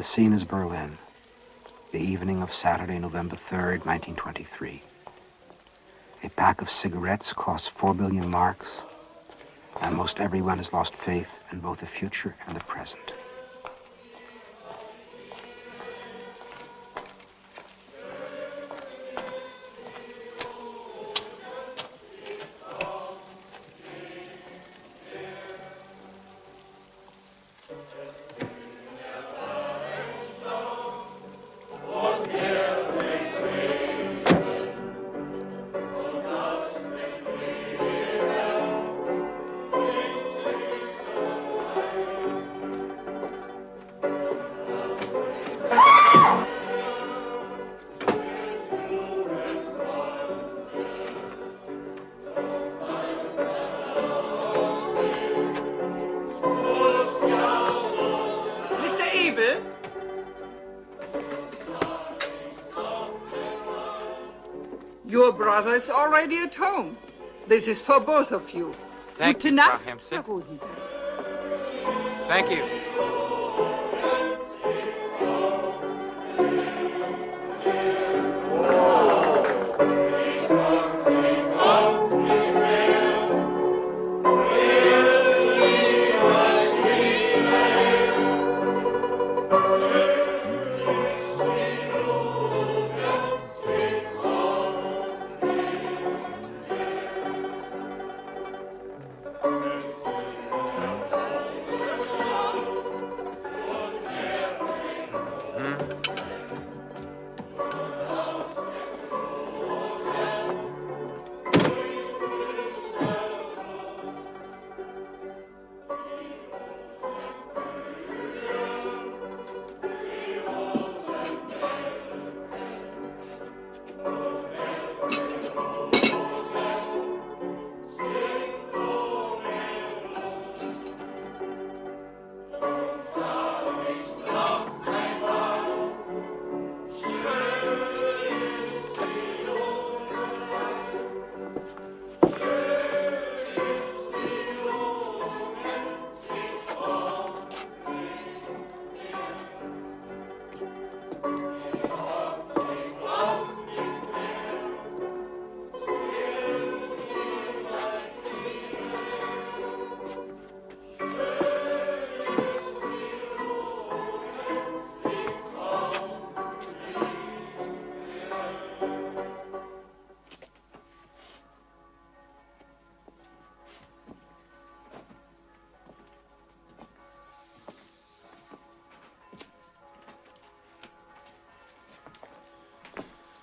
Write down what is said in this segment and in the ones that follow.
The scene is Berlin, the evening of Saturday, November 3rd, 1923. A pack of cigarettes costs 4 billion marks, and most everyone has lost faith in both the future and the present. Your brother is already at home. This is for both of you. Thank you, Frau Hempstead. Thank you.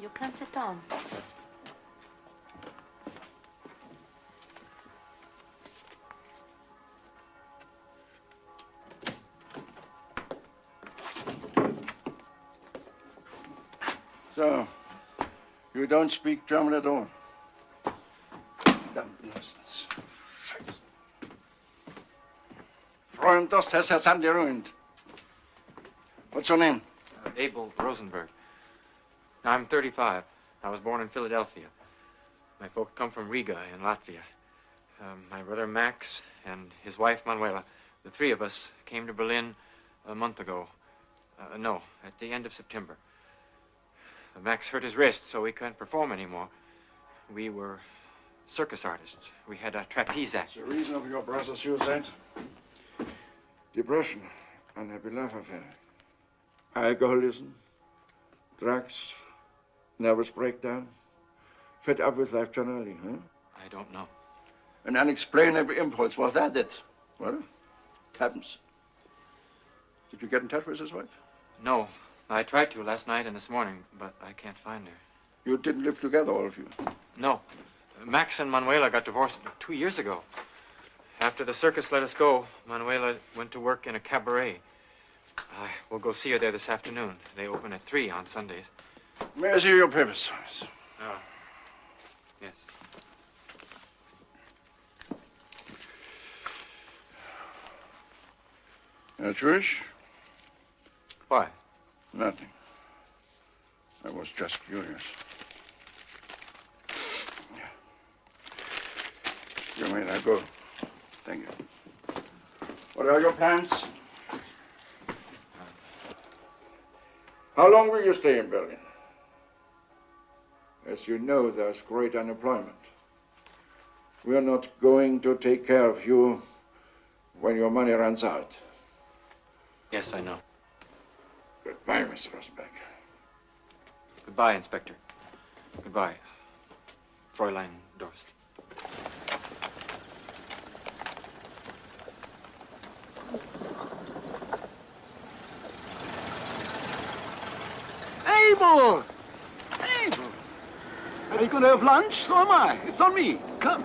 You can sit down. So, you don't speak German at all? Dumb nonsense. Scheiße. Freund, das has Sandy ruined. What's your name? Abel Rosenberg. I'm 35. I was born in Philadelphia. My folk come from Riga in Latvia. My brother Max and his wife Manuela, the three of us came to Berlin a month ago. No, at the end of September. Max hurt his wrist, so we couldn't perform anymore. We were circus artists. We had a trapeze act. The reason of your brother's suicide? Depression, unhappy love affair. Alcoholism, drugs, nervous breakdown, fed up with life generally, huh? I don't know. An unexplainable impulse, was that it? Well, it happens. Did you get in touch with his wife? No. I tried to last night and this morning, but I can't find her. You didn't live together, all of you? No. Max and Manuela got divorced 2 years ago. After the circus let us go, Manuela went to work in a cabaret. We'll go see her there this afternoon. They open at 3 on Sundays. May I see your papers? Oh. Yes. You're Jewish? Why? Nothing. I was just curious. You may now go. Thank you. What are your plans? How long will you stay in Berlin? As you know, there's great unemployment. We're not going to take care of you when your money runs out. Yes, I know. Goodbye, Mr. Rosenberg. Goodbye, Inspector. Goodbye, Fräulein Dorst. Abel! Abel! Are you going to have lunch? So am I. It's on me. Come.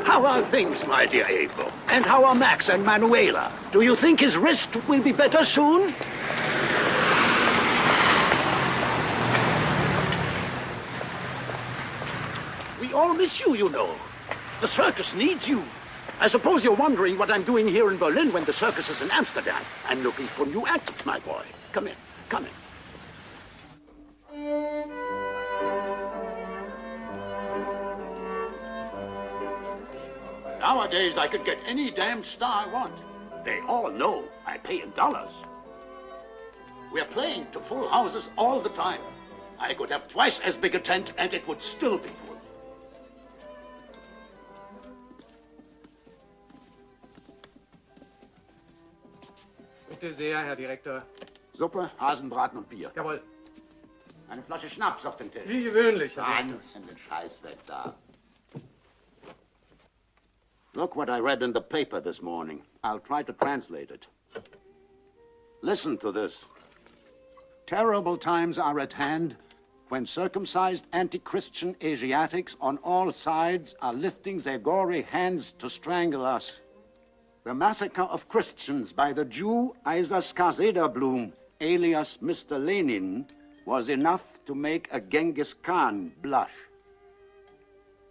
How are things, my dear Abel? And how are Max and Manuela? Do you think his wrist will be better soon? We all miss you, you know. The circus needs you. I suppose you're wondering what I'm doing here in Berlin when the circus is in Amsterdam. I'm looking for new acts, my boy. Come in. Nowadays, I could get any damn star I want. They all know I pay in dollars. We're playing to full houses all the time. I could have twice as big a tent, and it would still be full. Bitte sehr, Herr Direktor. Suppe, Hasenbraten und Bier. Jawohl. Eine Flasche Schnaps auf den Tisch. Wie gewöhnlich, Herr Direktor. Hans, den Scheiß weg da. Look what I read in the paper this morning. I'll try to translate it. Listen to this. Terrible times are at hand when circumcised anti-Christian Asiatics on all sides are lifting their gory hands to strangle us. The massacre of Christians by the Jew Isaac Blum, alias Mr. Lenin, was enough to make a Genghis Khan blush.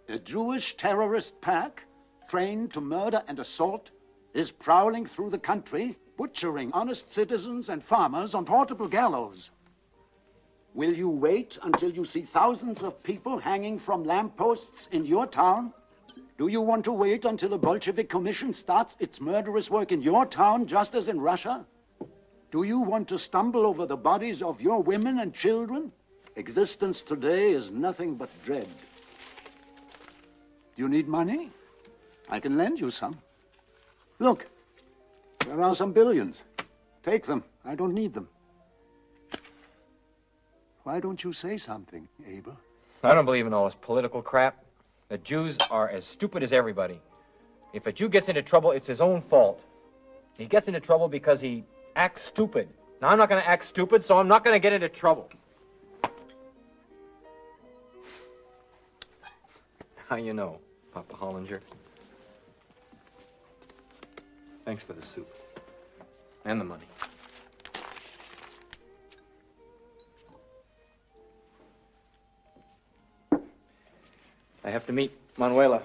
A Jewish terrorist pack, trained to murder and assault, is prowling through the country, butchering honest citizens and farmers on portable gallows. Will you wait until you see thousands of people hanging from lampposts in your town? Do you want to wait until a Bolshevik commission starts its murderous work in your town, just as in Russia? Do you want to stumble over the bodies of your women and children? Existence today is nothing but dread. Do you need money? I can lend you some. Look, there are some billions. Take them. I don't need them. Why don't you say something, Abel? I don't believe in all this political crap. The Jews are as stupid as everybody. If a Jew gets into trouble, it's his own fault. He gets into trouble because he acts stupid. Now, I'm not going to act stupid, so I'm not going to get into trouble. How you know, Papa Hollinger? Thanks for the soup. And the money. I have to meet Manuela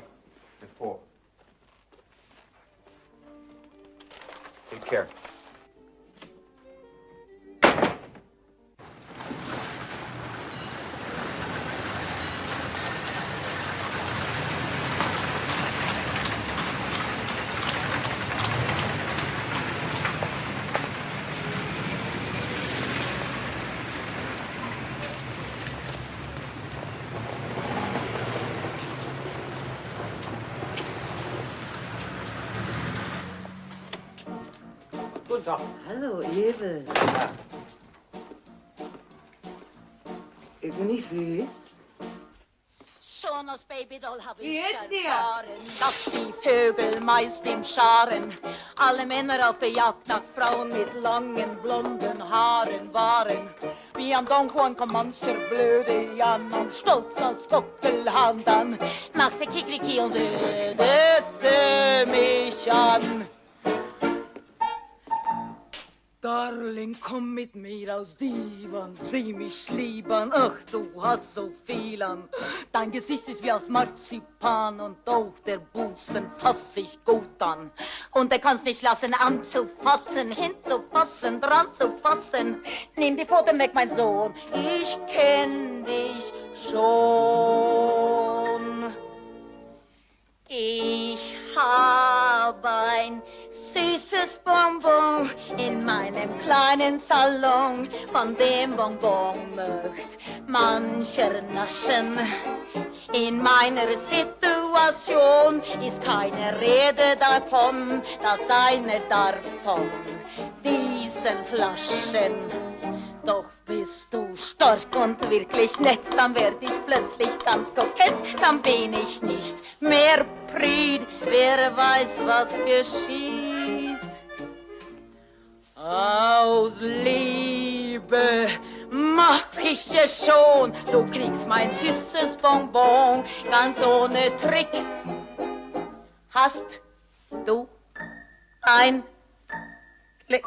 at 4. Take care. Guten Tag. Hallo, Ewe. Ist sie nicht süß? Schon als Babydoll hab Wie ich geht's dir? erfahren, dass die Vögel meist im Scharen alle Männer auf der Jagd nach Frauen mit langen blonden Haaren waren. Wie an Don Juan kommt mancher blöde Jan und stolz als Gockelhahn dann machte Kikriki und ödete mich an. Darling, komm mit mir aus Divan, sieh mich liebern, ach, du hast so viel an. Dein Gesicht ist wie aus Marzipan und auch der Busen fass ich gut an. Und er kann's nicht lassen anzufassen, hinzufassen, dran zu fassen. Nimm die Pfoten weg, mein Sohn, ich kenn dich schon. Ich hab ein süßes Bonbon in meinem kleinen Salon. Von dem Bonbon möcht mancher naschen. In meiner Situation ist keine Rede davon, dass einer davon diesen Flaschen. Doch bist du stark und wirklich nett, dann werd ich plötzlich ganz kokett, dann bin ich nicht mehr prüd, wer weiß, was geschieht. Aus Liebe mach ich es schon, du kriegst mein süßes Bonbon, ganz ohne Trick. Hast du ein Glück?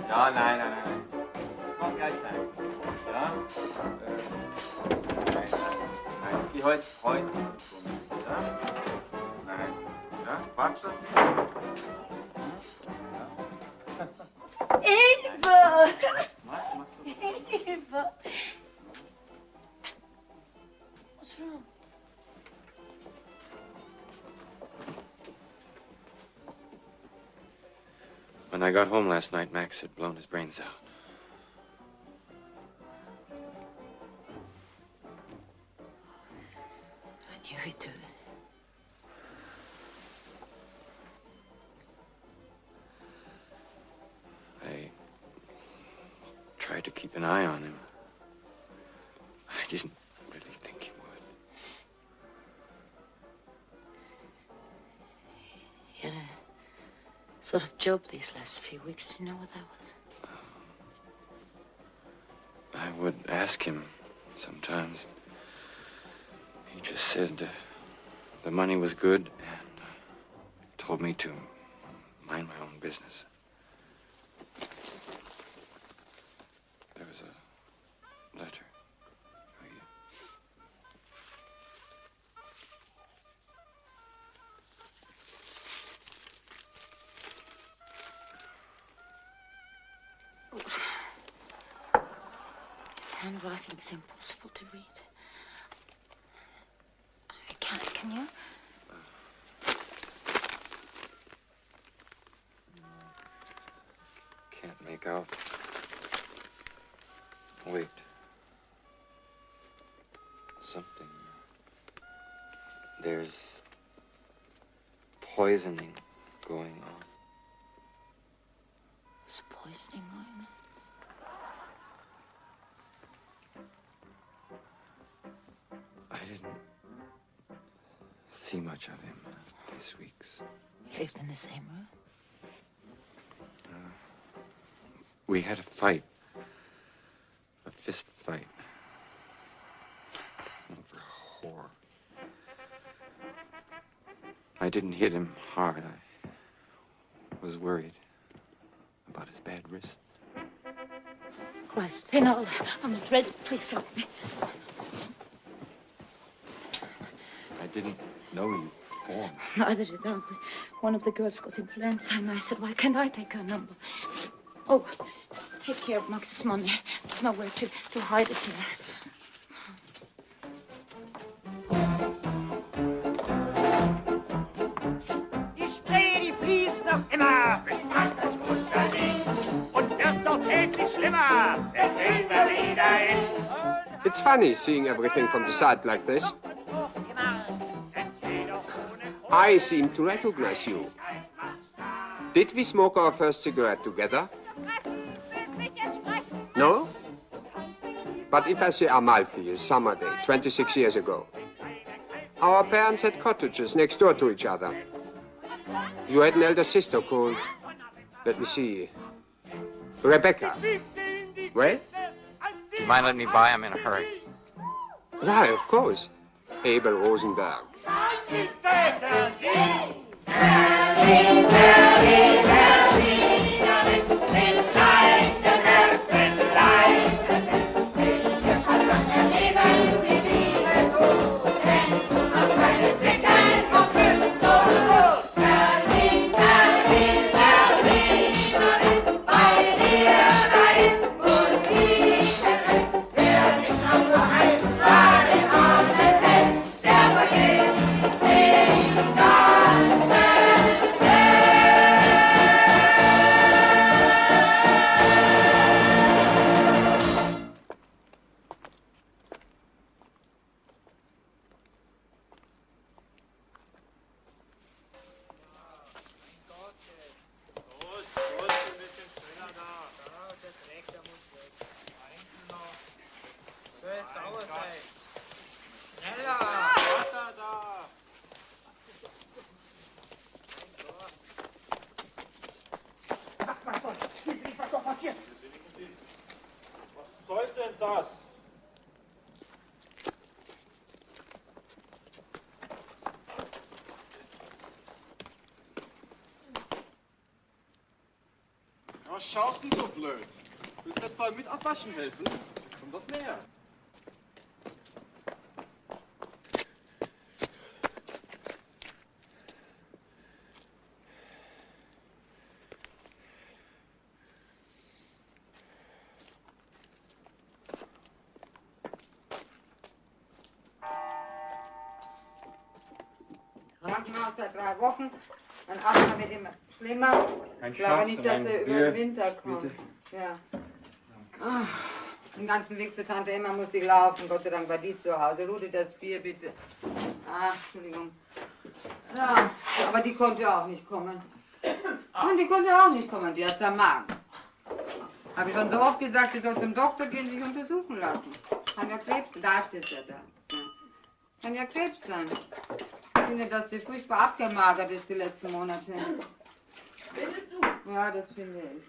Ja, nein. Komm gleich rein. Ja? Nein. Die heute schon. Ja? Nein. Ja? Magst du? Eva! Magst du? Eva! What's wrong? When I got home last night, Max had blown his brains out. I knew he'd do it. I tried to keep an eye on him. I didn't really think he would. He had a sort of job these last few weeks. Do you know what that was? I would ask him sometimes. He just said the money was good and told me to mind my own business. There was a letter for you. His handwriting is impossible to read. Can you? Can't make out. Wait. Something. There's poisoning going on. There's poisoning going on? I didn't see much of him these weeks. He lives in the same room? We had a fight. A fist fight. Over a whore. I didn't hit him hard. I was worried about his bad wrist. Christ, Enola, I'm not ready. Please help me. I didn't know you performed. Neither did I, but one of the girls got influenza, and I said, why can't I take her number? Oh, take care of Max's money. There's nowhere to hide it here. Die Spree, die fließt noch immer mit Frankreichs Berlin und wird so täglich schlimmer. Wir kriegen Berlin dahin. It's funny seeing everything from the side like this. I seem to recognize you. Did we smoke our first cigarette together? No? But if I say Amalfi, a summer day, 26 years ago. Our parents had cottages next door to each other. You had an elder sister called, let me see, Rebecca. Well? Do you mind letting me by? I'm in a hurry. Why, of course. Abel Rosenberg. Berlin, Berlin, Berlin, mit leichtem Herzen, leichtem Herzen. Hier kann man erleben, wie Liebe tut, denn du machst deine Zicken und bist so gut. Berlin, Berlin, Berlin, Berlin, bei dir, da ist Musik. Wer nicht auch nur einmal den Abend hält, der vergeht den ganzen Was soll denn das? Was schaust denn so blöd? Willst du etwa mit abwaschen helfen? Komm doch näher. Krankenhaus seit 3 Wochen. Mein Asthma wird immer schlimmer. Ich glaube nicht, dass er über den Winter kommt. Bitte. Ja. Ach, den ganzen Weg zur Tante Emma muss ich laufen. Gott sei Dank war die zu Hause. Rudi, das Bier bitte. Ach, Entschuldigung. Ja, aber die konnte auch nicht kommen. Und die konnte auch nicht kommen. Die hat am Magen. Habe ich schon so oft gesagt, sie soll zum Doktor gehen, sich untersuchen lassen. Kann ja Krebs, da steht er da. Ja. Kann ja Krebs sein. Ich finde, dass die furchtbar abgemagert ist die letzten Monate. Findest du? Ja, das finde ich.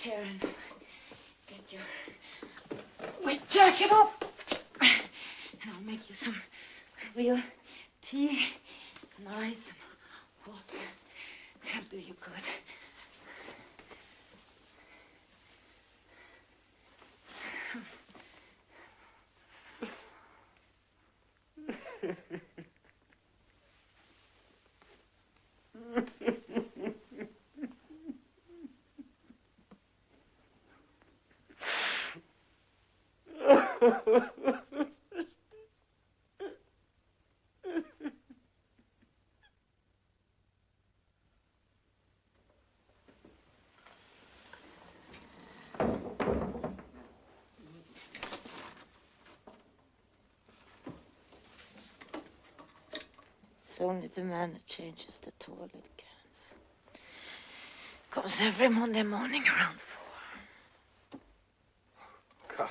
chair and get your wet jacket off. And I'll make you some real tea, nice and hot. That'll do you good. It's only the man that changes the toilet cans. Comes every Monday morning around 4. God.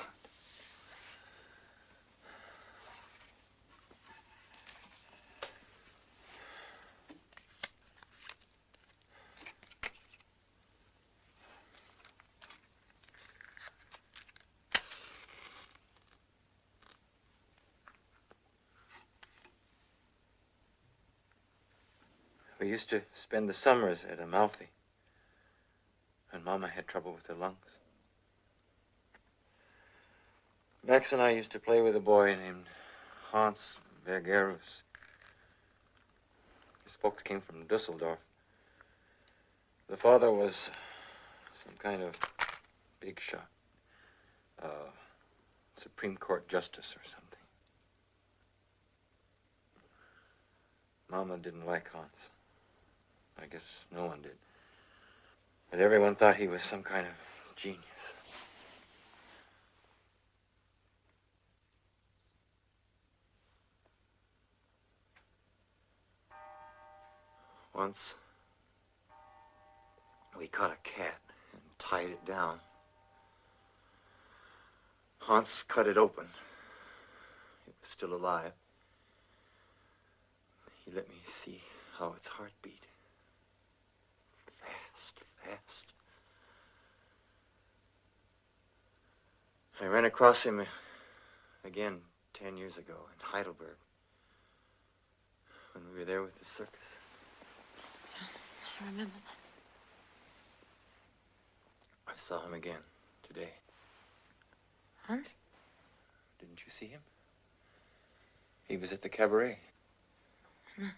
We used to spend the summers at Amalfi when Mama had trouble with her lungs. Max and I used to play with a boy named Hans Vergerus. His folks came from Dusseldorf. The father was some kind of big shot, Supreme Court justice or something. Mama didn't like Hans. I guess no one did. But everyone thought he was some kind of genius. Once, we caught a cat and tied it down. Hans cut it open. It was still alive. He let me see how its heart beat. Fast, fast. I ran across him again 10 years ago in Heidelberg when we were there with the circus. I remember that. I saw him again today. Hans? Didn't you see him? He was at the cabaret. No.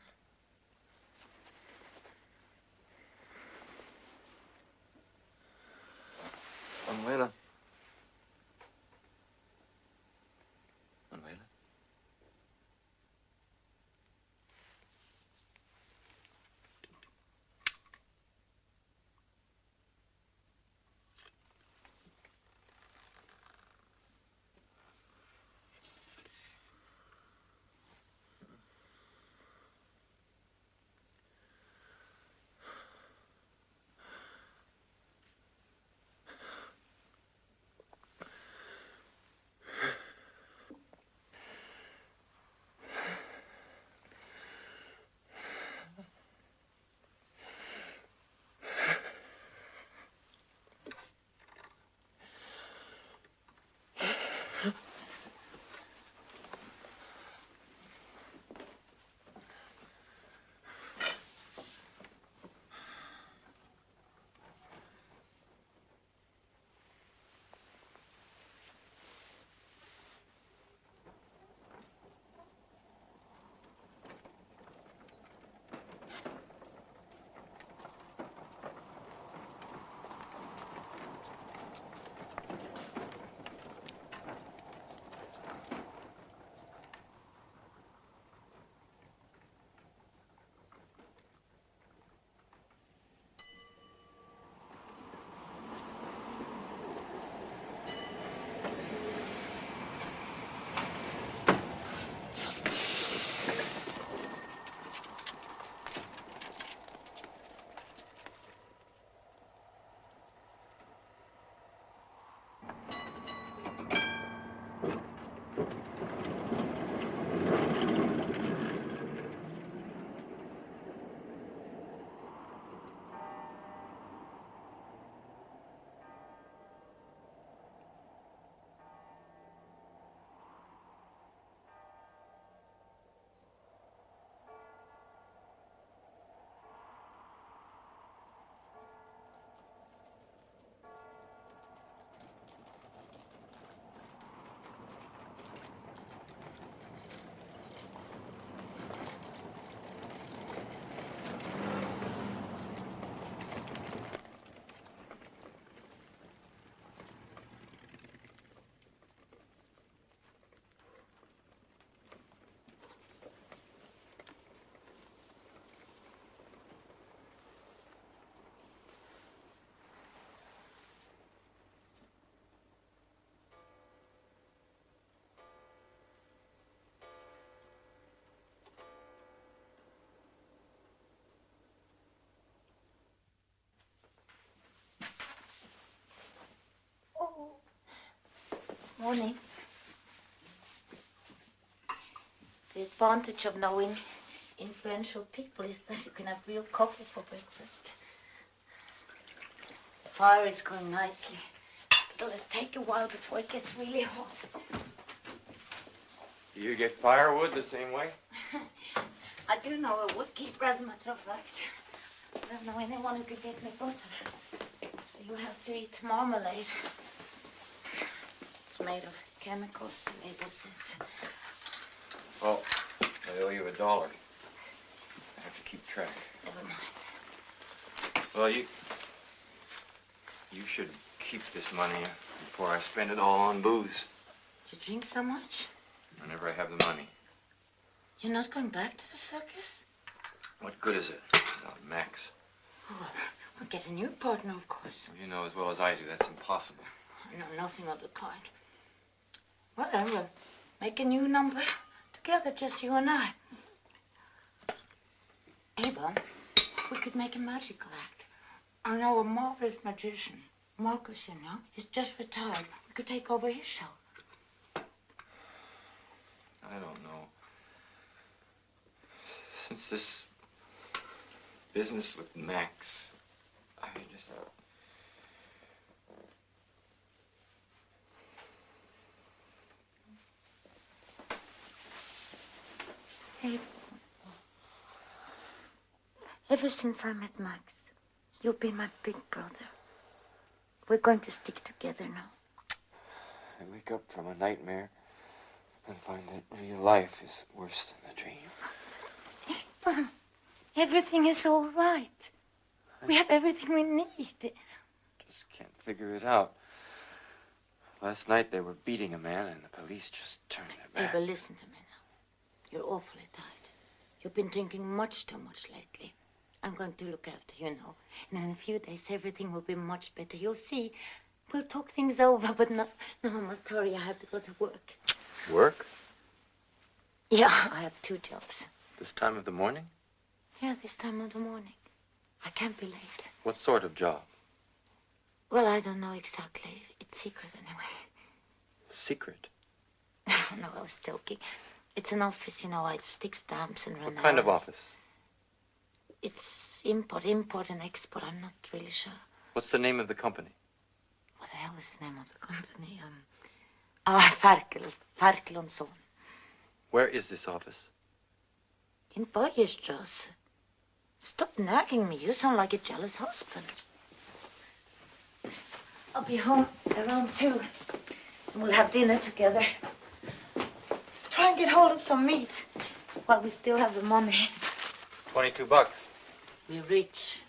Manuela. Manuela. Morning. The advantage of knowing influential people is that you can have real coffee for breakfast. The fire is going nicely. It'll take a while before it gets really hot. Do you get firewood the same way? I do know a woodkeeper, as a matter of fact. I don't know anyone who could get me butter. You have to eat marmalade. It's made of chemicals, the label says. Oh, I owe you $1. I have to keep track. Never mind. Well, you should keep this money before I spend it all on booze. You drink so much? Whenever I have the money. You're not going back to the circus? What good is it without Max? Oh, well, I'll get a new partner, of course. Well, you know as well as I do that's impossible. No, nothing of the kind. Well, then we'll make a new number together, just you and I. Ava, we could make a magical act. I know a marvelous magician. Marcus, you know, he's just retired. We could take over his show. I don't know. Since this business with Max, I just... Hey, ever since I met Max, you've been my big brother. We're going to stick together now. I wake up from a nightmare and find that real life is worse than the dream. Mom, everything is all right. We have everything we need. Just can't figure it out. Last night they were beating a man and the police just turned their back. Ava, listen to me now. You're awfully tired. You've been drinking much too much lately. I'm going to look after you now. And in a few days, everything will be much better. You'll see. We'll talk things over, but no, I must hurry. I have to go to work. Work? Yeah, I have 2 jobs. This time of the morning? Yeah, this time of the morning. I can't be late. What sort of job? Well, I don't know exactly. It's secret anyway. Secret? No, I was joking. It's an office, you know. I stick stamps and run What kind of errands. office? It's import and export. I'm not really sure. What's the name of the company? What the hell is the name of the company? Ferkel and Son. Where is this office? In Börjestrasse. Stop nagging me. You sound like a jealous husband. I'll be home around 2. And we'll have dinner together. Try and get hold of some meat while we still have the money. $22. We're rich.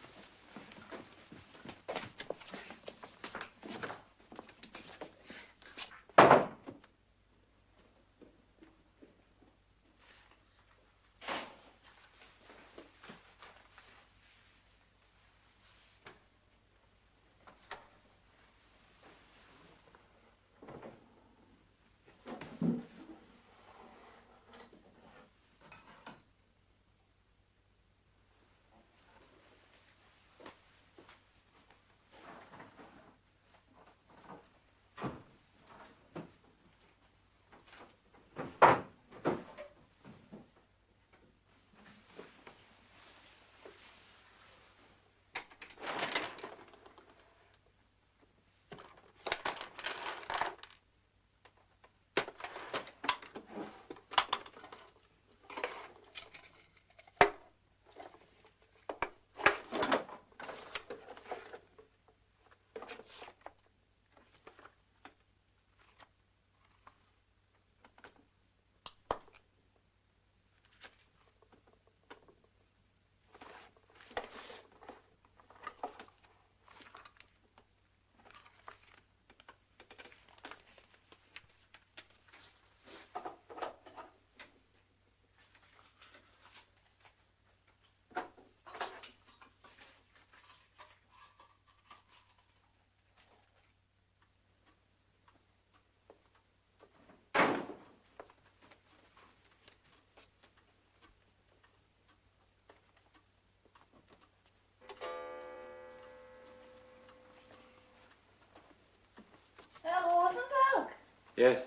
Yes.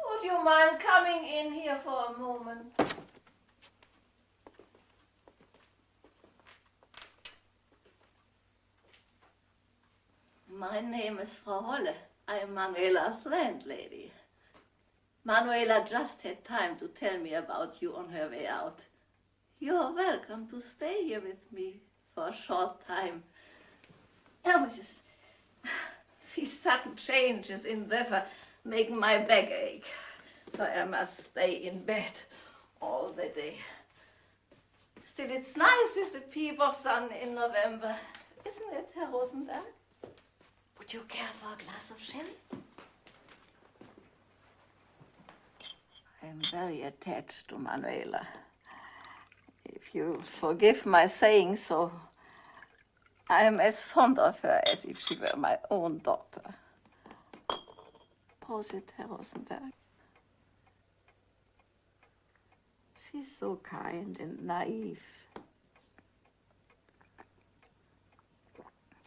Would you mind coming in here for a moment? My name is Frau Holle. I am Manuela's landlady. Manuela just had time to tell me about you on her way out. You're welcome to stay here with me for a short time. These sudden changes in weather make my back ache, so I must stay in bed all the day. Still, it's nice with the peep of sun in November, isn't it, Herr Rosenberg? Would you care for a glass of sherry? I'm very attached to Manuela. If you forgive my saying so, I am as fond of her as if she were my own daughter. Prosit, Herr Rosenberg. She's so kind and naive.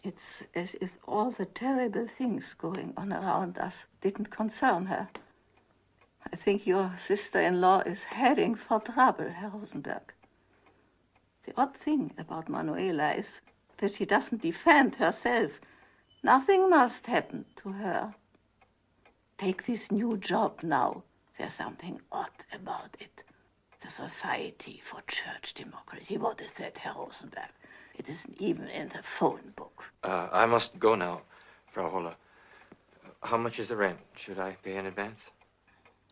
It's as if all the terrible things going on around us didn't concern her. I think your sister-in-law is heading for trouble, Herr Rosenberg. The odd thing about Manuela is that she doesn't defend herself. Nothing must happen to her. Take this new job now. There's something odd about it. The Society for Church Democracy. What is that, Herr Rosenberg? It isn't even in the phone book. I must go now, Frau Holle. How much is the rent? Should I pay in advance?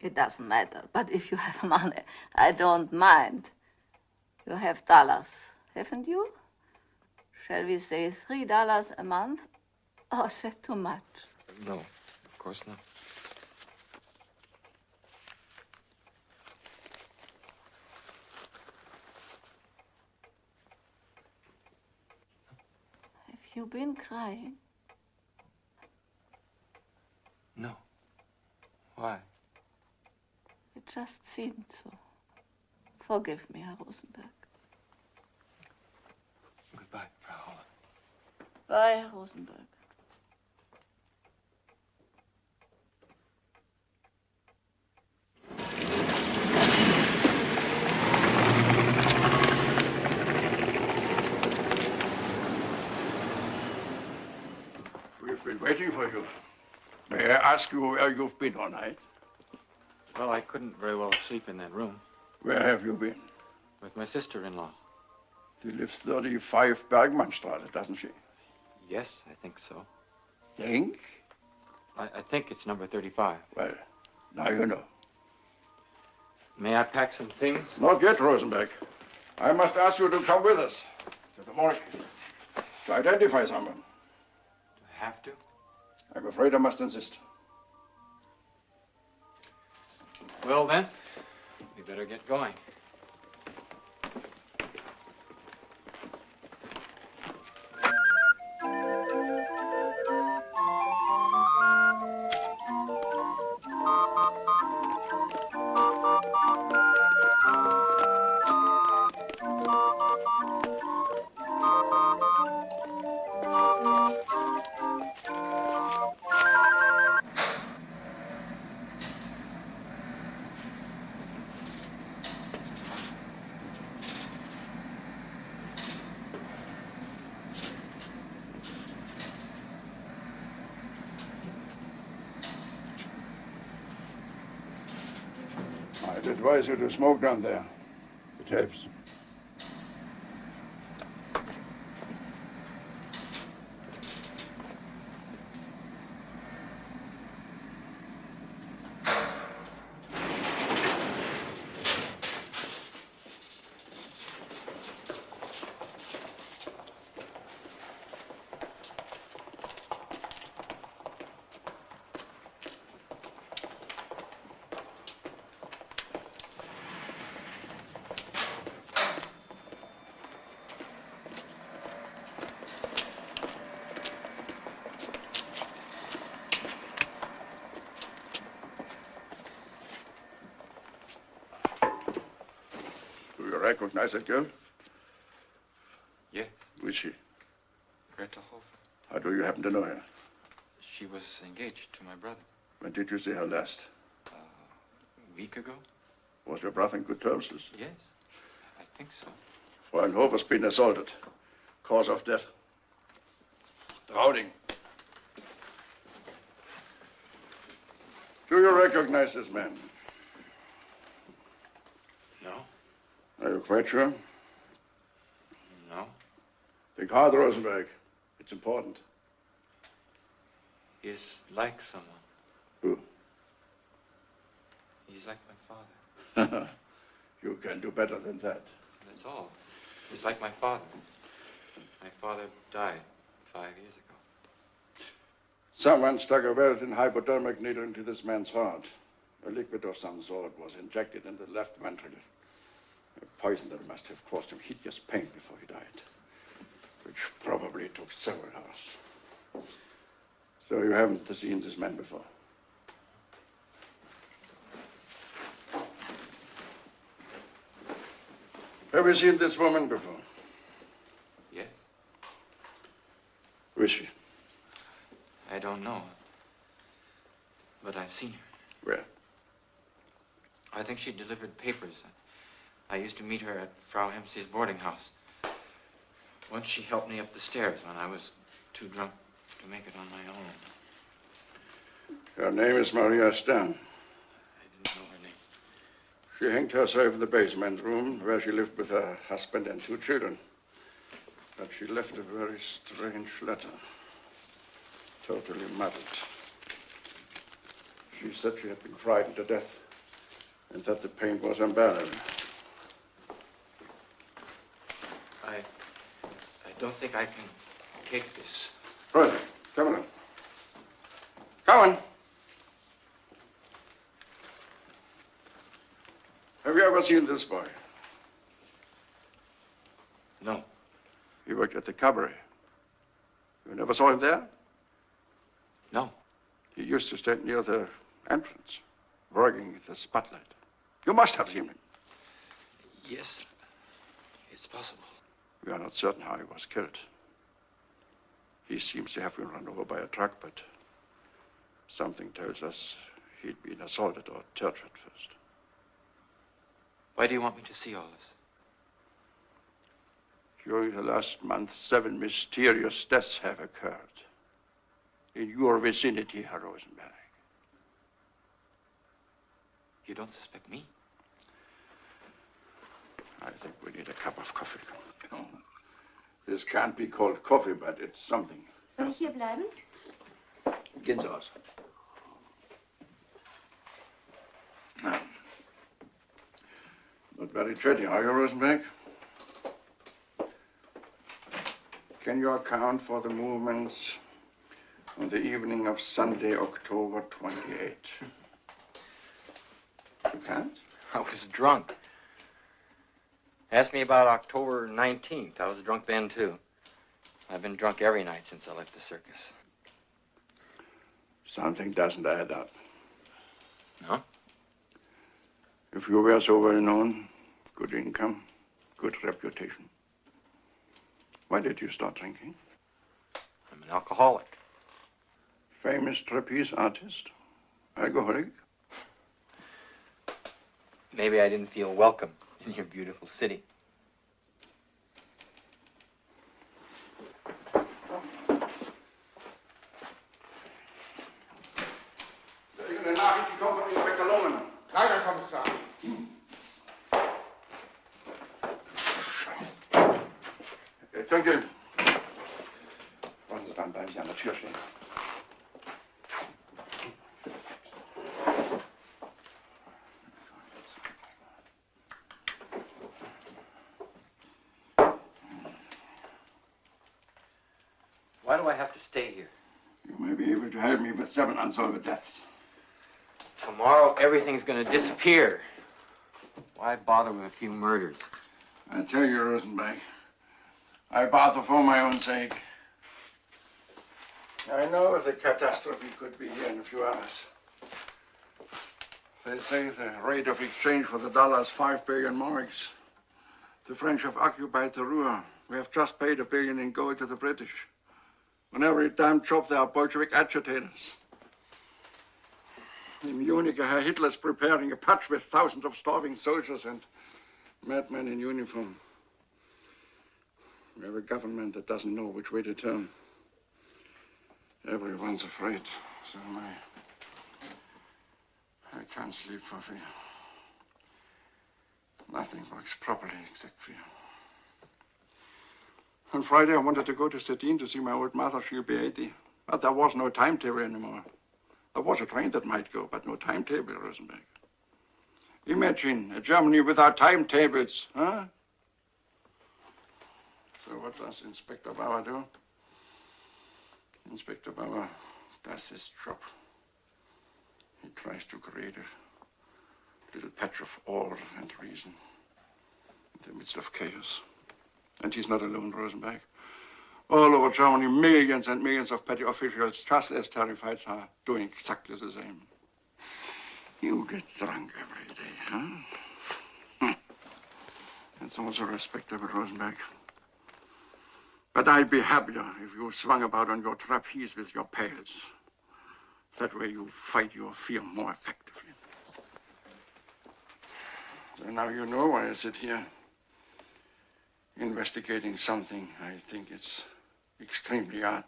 It doesn't matter, but if you have money, I don't mind. You have dollars, haven't you? Shall we say $3 a month? Or is that too much? No, of course not. Have you been crying? No. Why? It just seemed so. Forgive me, Herr Rosenberg. Goodbye, Frau Holle. Bye, Herr Rosenberg. We've been waiting for you. May I ask you where you've been all night? Well, I couldn't very well sleep in that room. Where have you been? With my sister-in-law. She lives 35 Bergmannstraße, doesn't she? Yes, I think so. Think? I think it's number 35. Well, now you know. May I pack some things? Not yet, Rosenberg. I must ask you to come with us to the morgue to identify someone. Do I have to? I'm afraid I must insist. Well, then, we better get going. I'd advise you to smoke down there. It helps. Do you recognize that girl? Yes. Who is she? Greta Hofer. How do you happen to know her? She was engaged to my brother. When did you see her last? A week ago? Was your brother in good terms? Yes, I think so. Frauenhofer's been assaulted. Cause of death. Drowning. Do you recognize this man? No. Are you quite sure? No. Think hard, Rosenberg. It's important. He's like someone. Who? He's like my father. You can do better than that. That's all. He's like my father. My father died 5 years ago. Someone stuck a Veltin hypodermic needle into this man's heart. A liquid of some sort was injected in the left ventricle. A poison that must have caused him hideous pain before he died, which probably took several hours. So you haven't seen this man before? Have you seen this woman before? Yes. Who is she? I don't know. But I've seen her. Where? I think she delivered papers. I used to meet her at Frau Hempsey's boarding house. Once she helped me up the stairs when I was too drunk to make it on my own. Her name is Maria Stern. I didn't know her name. She hanged herself in the basement room where she lived with her husband and 2 children. But she left a very strange letter. Totally muddled. She said she had been frightened to death and that the pain was unbearable. I don't think I can take this. Right. Come on. Come on. Have you ever seen this boy? No. He worked at the cabaret. You never saw him there? No. He used to stand near the entrance, working with the spotlight. You must have seen him. Yes, it's possible. We are not certain how he was killed. He seems to have been run over by a truck, but something tells us he'd been assaulted or tortured first. Why do you want me to see all this? During the last month, 7 mysterious deaths have occurred in your vicinity, Herr Rosenberg. You don't suspect me? I think we need a cup of coffee. This can't be called coffee, but it's something. Soll ich hier bleiben? Gehen Sie raus. Now, not very chatty, are you, Rosenberg? Can you account for the movements on the evening of Sunday, October 28th? You can't? I was drunk. Ask me about October 19th. I was drunk then, too. I've been drunk every night since I left the circus. Something doesn't add up. No? If you were so well known, good income, good reputation, why did you start drinking? I'm an alcoholic. Famous trapeze artist? Alcoholic? Maybe I didn't feel welcome in your beautiful city. Eine Nachricht, die kommt von Inspektor Lohmann. Leider, Kommissar. Jetzt Onkel. Wollen Sie dann bleiben Sie an der Tür stehen? Why do I have to stay here? You may be able to help me with 7 unsolved deaths. Tomorrow, everything's going to disappear. Why bother with a few murders? I tell you, Rosenberg, I bother for my own sake. I know the catastrophe could be here in a few hours. They say the rate of exchange for the dollar is 5 billion marks. The French have occupied the Ruhr. We have just paid $1 billion in gold to the British. On every damn job, there are Bolshevik agitators. In Munich, Herr Hitler's preparing a putsch with thousands of starving soldiers and madmen in uniform. We have a government that doesn't know which way to turn. Everyone's afraid, so am I. I can't sleep for fear. Nothing works properly except fear. On Friday, I wanted to go to Stettin to see my old mother. She'll be 80. But there was no timetable anymore. There was a train that might go, but no timetable, Rosenberg. Imagine a Germany without timetables, huh? So what does Inspector Bauer do? Inspector Bauer does his job. He tries to create a little patch of order and reason in the midst of chaos. And he's not alone, Rosenberg. All over Germany, millions and millions of petty officials, just as terrified, are doing exactly the same. You get drunk every day, huh? That's also respectable, Rosenberg. But I'd be happier if you swung about on your trapeze with your pals. That way you fight your fear more effectively. So now you know why I sit here investigating something I think it's extremely odd,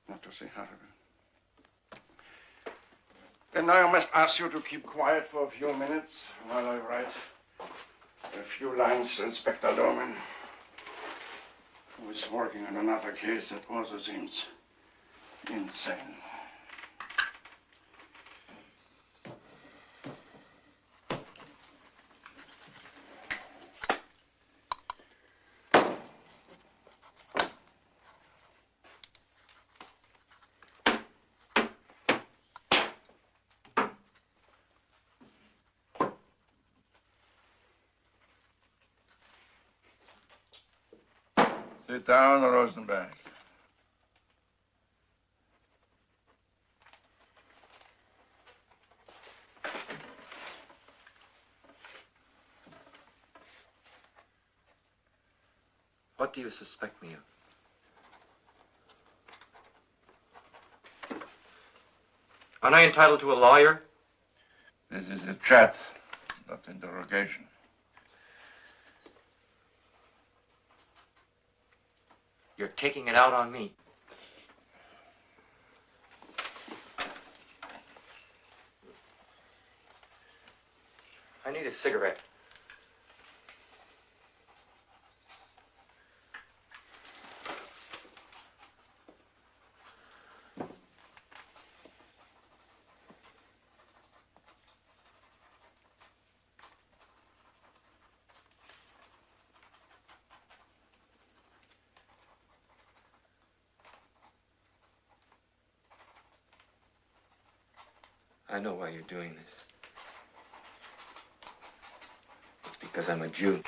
not to say horrible. And now I must ask you to keep quiet for a few minutes while I write a few lines to Inspector Lohmann, who is working on another case that also seems insane. Sit down, Rosenberg. What do you suspect me of? Aren't I entitled to a lawyer? This is a chat, not interrogation. You're taking it out on me. I need a cigarette. I know why you're doing this. It's because I'm a Jew.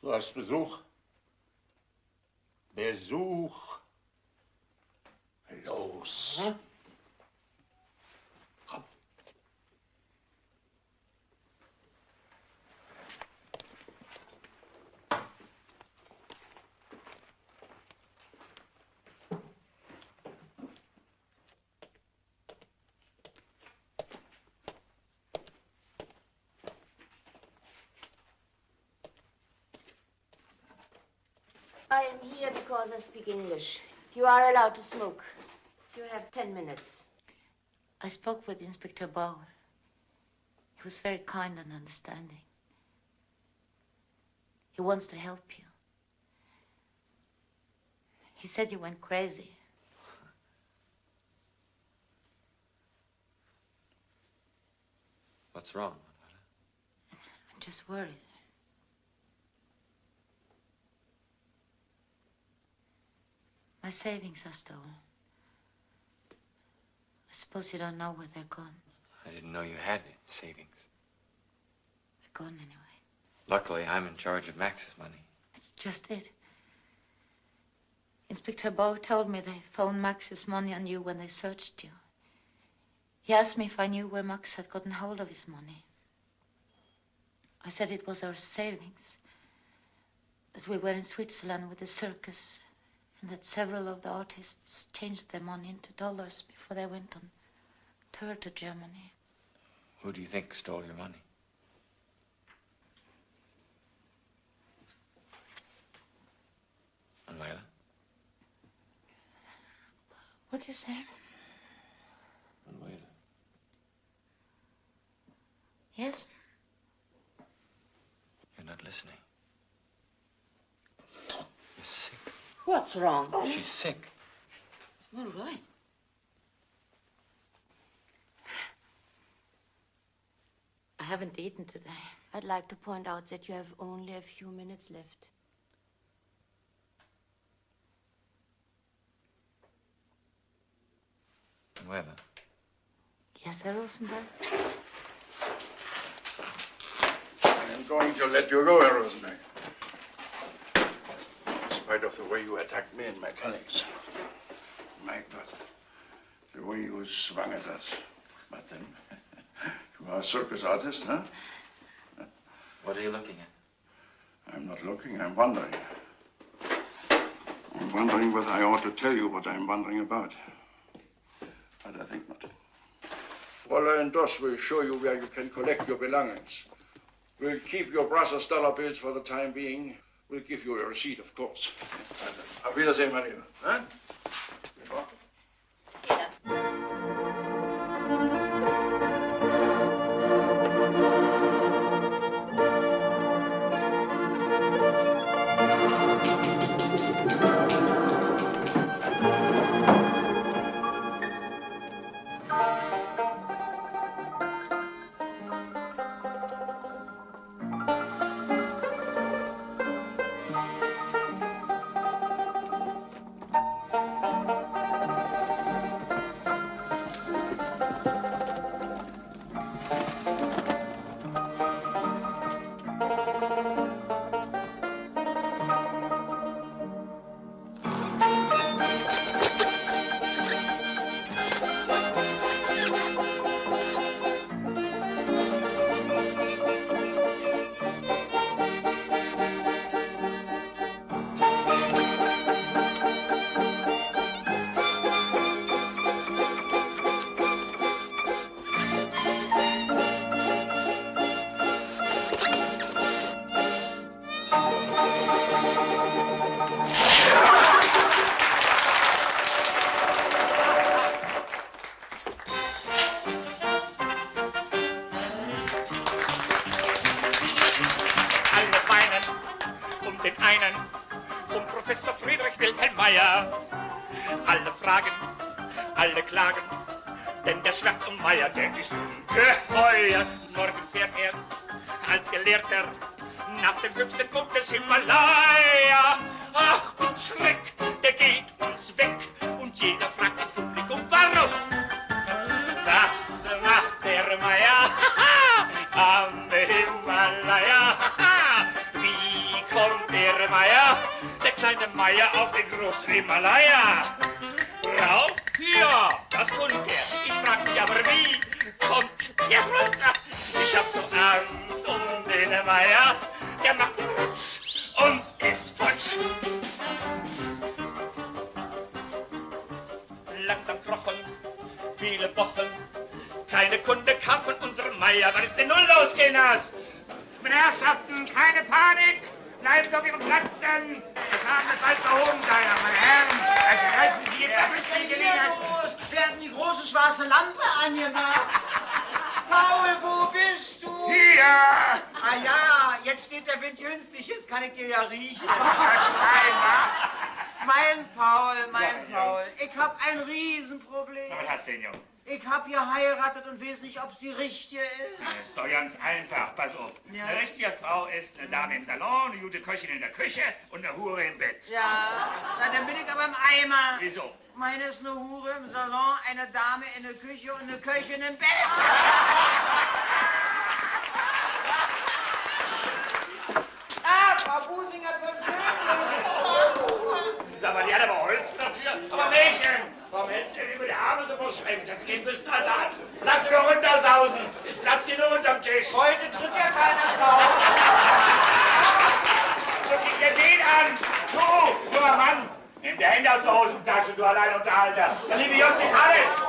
Du hast Besuch. Besuch. Los. Komm. I am here because I speak English. You are allowed to smoke. You have 10 minutes. I spoke with Inspector Bauer. He was very kind and understanding. He wants to help you. He said you went crazy. What's wrong? I'm just worried. My savings are stolen. I suppose you don't know where they're gone. I didn't know you had savings. They're gone anyway. Luckily, I'm in charge of Max's money. That's just it. Inspector Bauer told me they found Max's money on you when they searched you. He asked me if I knew where Max had gotten hold of his money. I said it was our savings, that we were in Switzerland with the circus, and that several of the artists changed their money into dollars before they went on tour to Germany. Who do you think stole your money? Manuela? What do you say? Manuela. Yes? You're not listening. You're sick. What's wrong? She's sick. All right. I haven't eaten today. I'd like to point out that you have only a few minutes left. Manuela. Yes, Herr Rosenberg? I'm going to let you go, Herr Rosenberg. In spite of the way you attacked me and my colleagues. My God, the way you swung at us. But then, you are a circus artist, huh? What are you looking at? I'm not looking, I'm wondering. I'm wondering whether I ought to tell you what I'm wondering about. But I think not. Fräulein Doss will show you where you can collect your belongings. We'll keep your Brussels dollar bills for the time being. We'll give you a receipt, of course. Auf Wiedersehen, mein Lieber. Huh? Alle fragen, alle klagen, denn der Schmerz um Meier, der ist ungeheuer. Morgen fährt er als Gelehrter nach dem höchsten Punkt des Himalaya. Ach du Schreck, der geht uns weg und jeder fragt im Publikum, warum? Was macht der Meier am Himalaya? Wie kommt kleine Meier auf den großen Himalaya. Rauf? Ja, das konnte er. Ich frag mich aber, wie kommt der runter? Ich hab so Angst um den Meier. Der macht den Rutsch und ist futsch. Langsam krochen, viele Wochen. Keine Kunde kam von unserem Meier. Was ist denn nun los, Kinders? Meine Herrschaften, keine Panik. Bleiben Sie auf Ihren Plätzen. Das Schaden wird bald behoben sein, meine Herren. Also greifen Sie jetzt der günstige Gelegenheit. Wir hatten die große schwarze Lampe angemacht. Paul, wo bist du? Hier! Ah ja, jetzt steht der Wind günstig, jetzt kann ich dir ja riechen. Mein Paul, Paul, ich hab ein Riesenproblem. Was hast du denn, Junge? Ich hab geheiratet und weiß nicht, ob sie richtige ist. Das ist doch ganz einfach, pass auf. Ja. Eine richtige Frau ist eine Dame im Salon, eine gute Köchin in der Küche und eine Hure im Bett. Ja, na, dann bin ich aber im Eimer. Wieso? Meine ist eine Hure im Salon, eine Dame in der Küche und eine Köchin im Bett. Ah, Frau Businger persönlich. Sag mal, die hat aber Holz dafür. Aber Mädchen, warum hältst du denn über die Arme so verschränkt? Das Kind müsste halt an. Lass sie doch runtersausen. Ist Platz hier nur unterm Tisch. Heute tritt ja keiner drauf. So geht der den an. Du, junger Mann. Nimm die Hände aus der Hosentasche, du Alleinunterhalter. Der liebe Josef Alex.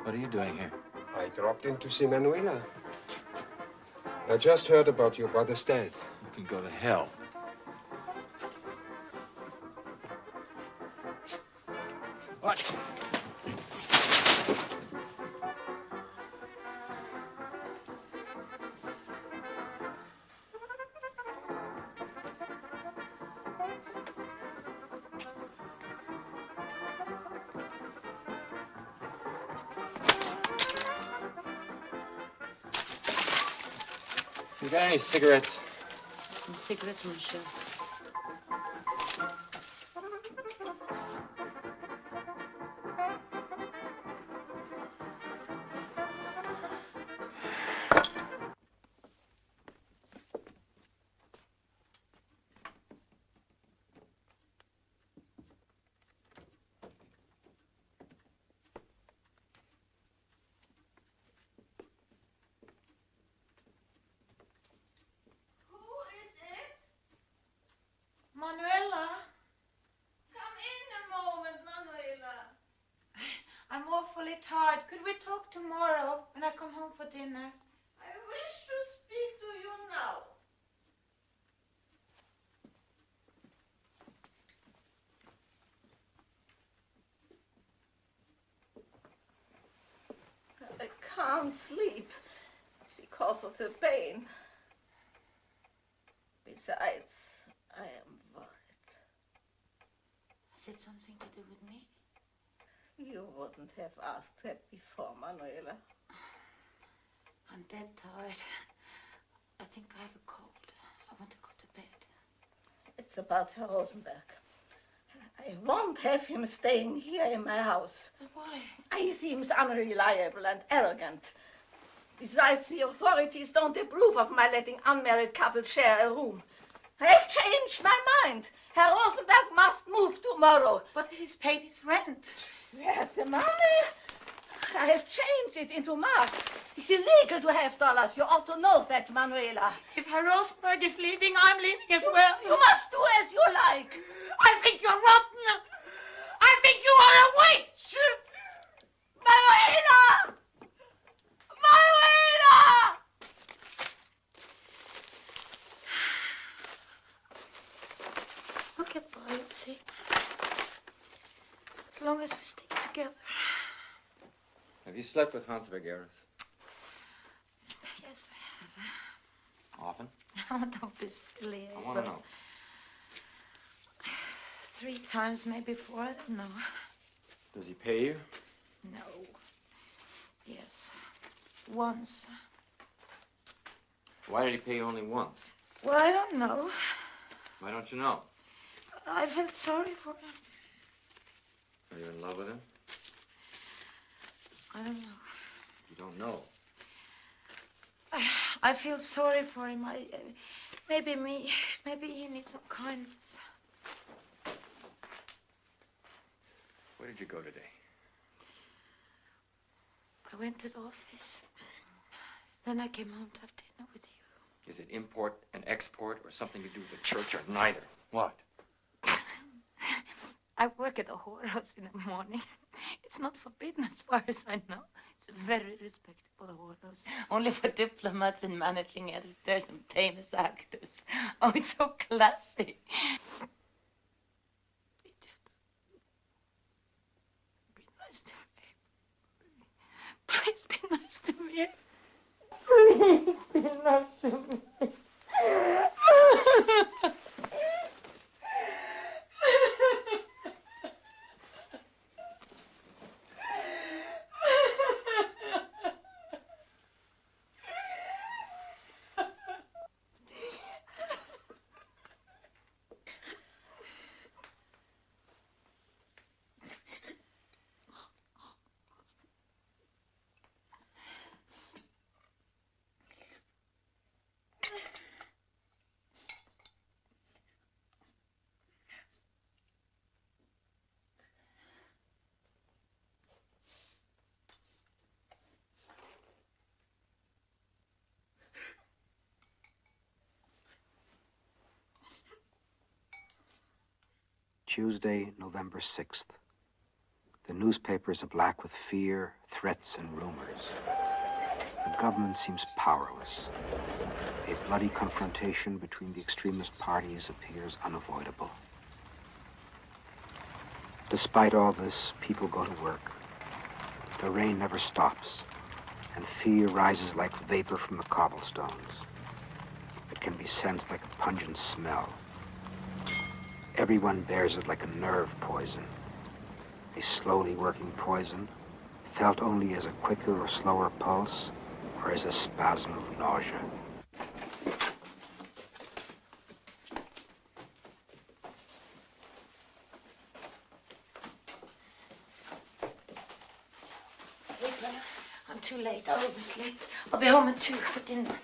What are you doing here? I dropped in to see Manuela. I just heard about your brother's death. You can go to hell. What? You got any cigarettes? Some cigarettes on the shelf. Manuela? Come in a moment, Manuela. I'm awfully tired. Could we talk tomorrow when I come home for dinner? I wish to speak to you now. I can't sleep because of the pain. Besides, I am worried. Has it something to do with me? You wouldn't have asked that before, Manuela. I'm dead tired. I think I have a cold. I want to go to bed. It's about Herr Rosenberg. I won't have him staying here in my house. Why? He seems unreliable and arrogant. Besides, the authorities don't approve of my letting unmarried couples share a room. I have changed my mind. Herr Rosenberg must move tomorrow. But he's paid his rent. You have the money. I have changed it into marks. It's illegal to have dollars. You ought to know that, Manuela. If Herr Rosenberg is leaving, I'm leaving as well. You must do as you like. I think you're rotten. I think you are a witch. Manuela! Manuela! We'll get by, you see. As long as we stick together. Have you slept with Hans Vergeres? Yes, I have. Often? Oh, don't be silly. I want to know. 3 times, maybe 4, I don't know. Does he pay you? No. Yes. Once. Why did he pay you only once? Well, I don't know. Why don't you know? I felt sorry for him. Are you in love with him? I don't know. You don't know. I feel sorry for him. Maybe he needs some kindness. Where did you go today? I went to the office. Then I came home to have dinner with you. Is it import and export or something to do with the church or neither? What? I work at a whorehouse in the morning. It's not forbidden as far as I know. It's a very respectable whorehouse. Only for diplomats and managing editors and famous actors. Oh, it's so classy. Be nice to me. Please be nice to me. Please be nice to me. Tuesday, November 6th. The newspapers are black with fear, threats, and rumors. The government seems powerless. A bloody confrontation between the extremist parties appears unavoidable. Despite all this, people go to work. The rain never stops, and fear rises like vapor from the cobblestones. It can be sensed like a pungent smell. Everyone bears it like a nerve poison. A slowly working poison, felt only as a quicker or slower pulse, or as a spasm of nausea. Wait, I'm too late. I overslept. I'll be home at 2 for dinner.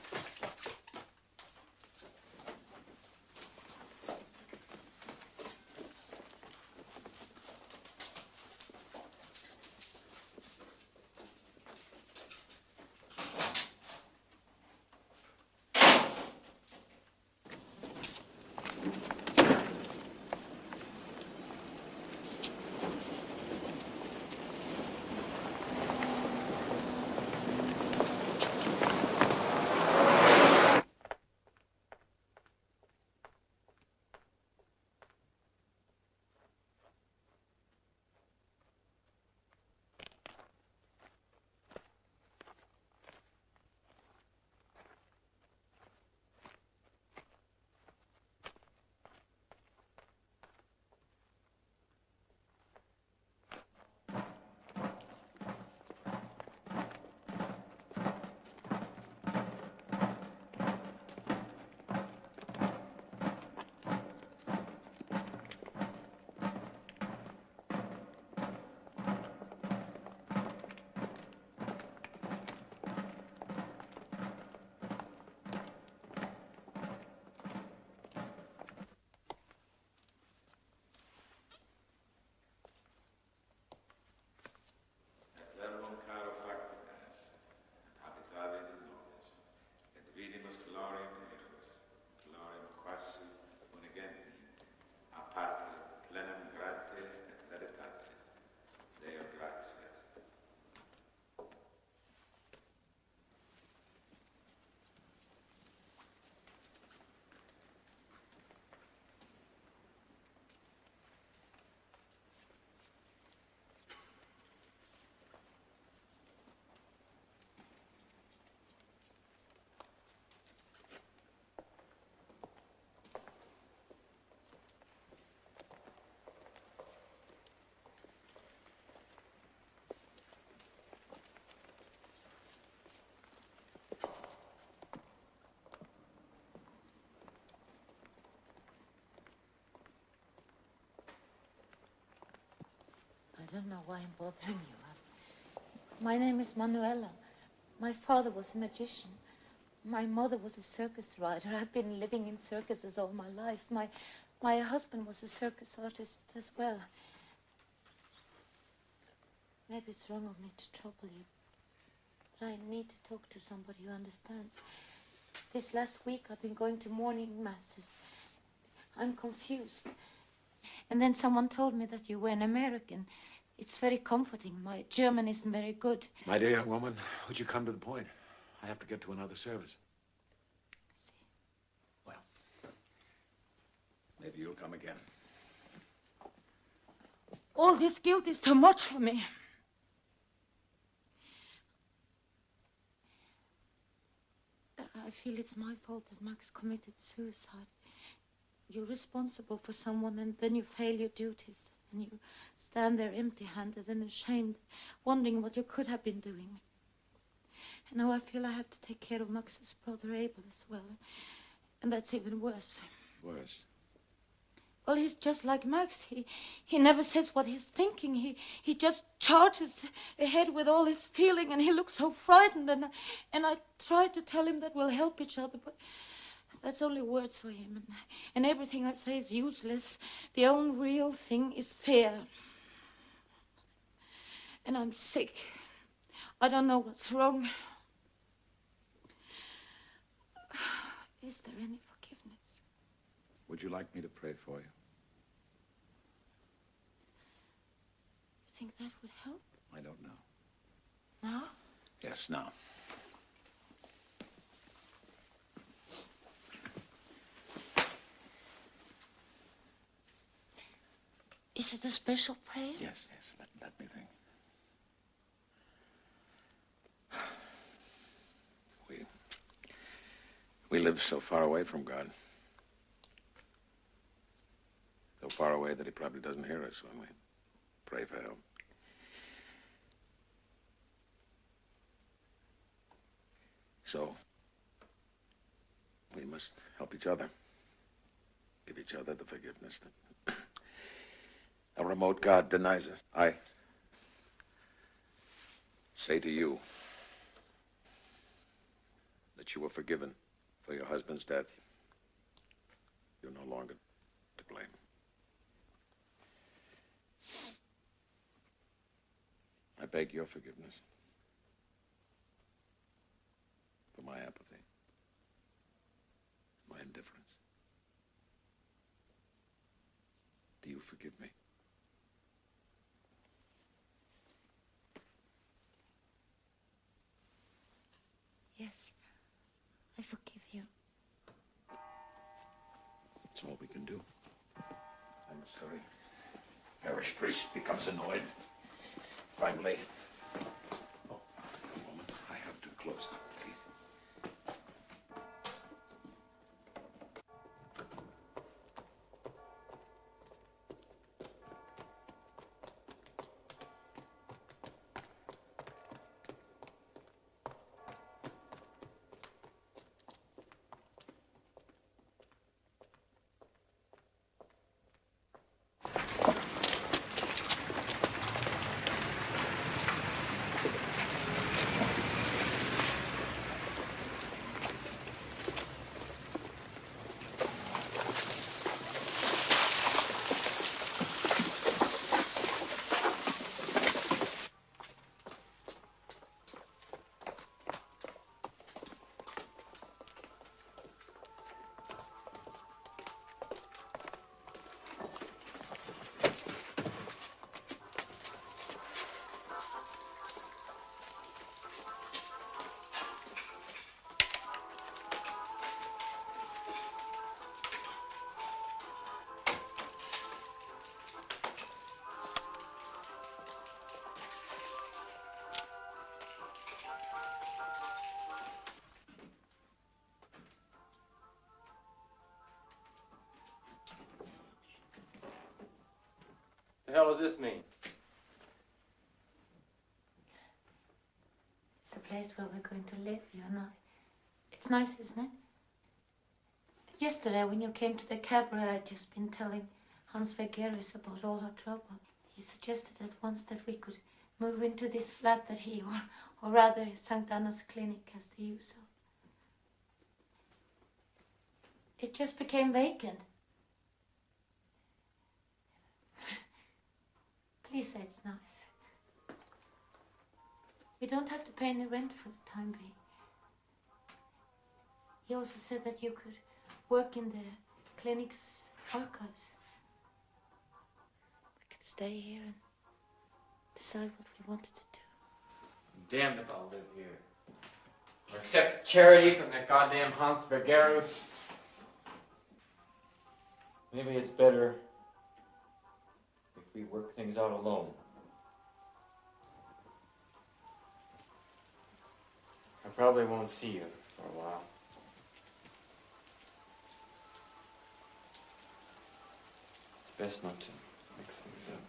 I don't know why I'm bothering you. My name is Manuela. My father was a magician. My mother was a circus rider. I've been living in circuses all my life. My husband was a circus artist as well. Maybe it's wrong of me to trouble you, but I need to talk to somebody who understands. This last week I've been going to morning masses. I'm confused. And then someone told me that you were an American. It's very comforting. My German isn't very good. My dear young woman, would you come to the point? I have to get to another service. I see. Well, maybe you'll come again. All this guilt is too much for me. I feel it's my fault that Max committed suicide. You're responsible for someone, and then you fail your duties. And you stand there empty-handed and ashamed, wondering what you could have been doing. And now I feel I have to take care of Max's brother Abel as well. And that's even worse. Worse? Well, he's just like Max. He never says what he's thinking. He just charges ahead with all his feeling, and he looks so frightened. And I try to tell him that we'll help each other, but that's only words for him. And everything I say is useless. The only real thing is fear. And I'm sick. I don't know what's wrong. Is there any forgiveness? Would you like me to pray for you? You think that would help? I don't know. Now? Yes, now. Is it a special prayer? Yes. Let me think. We live so far away from God. So far away that he probably doesn't hear us when we pray for help. So, we must help each other. Give each other the forgiveness that a remote God denies us. I say to you that you were forgiven for your husband's death. You're no longer to blame. I beg your forgiveness for my apathy, my indifference. Do you forgive me? Yes, I forgive you. That's all we can do. I'm sorry. Parish priest becomes annoyed. Finally. Oh, a moment. I have to close up, please. The hell does this mean? It's the place where we're going to live, you and I. It's nice, isn't it? Yesterday, when you came to the cabaret, I'd just been telling Hans Vergeris about all our trouble. He suggested at once that we could move into this flat that he, or rather St. Anna's clinic, has the use of. It just became vacant. Please say it's nice. We don't have to pay any rent for the time being. He also said that you could work in the clinic's archives. We could stay here and decide what we wanted to do. I'm damned if I'll live here. Or accept charity from that goddamn Hans Vergerus. Maybe it's better if we work things out alone. I probably won't see you for a while. It's best not to mix things up.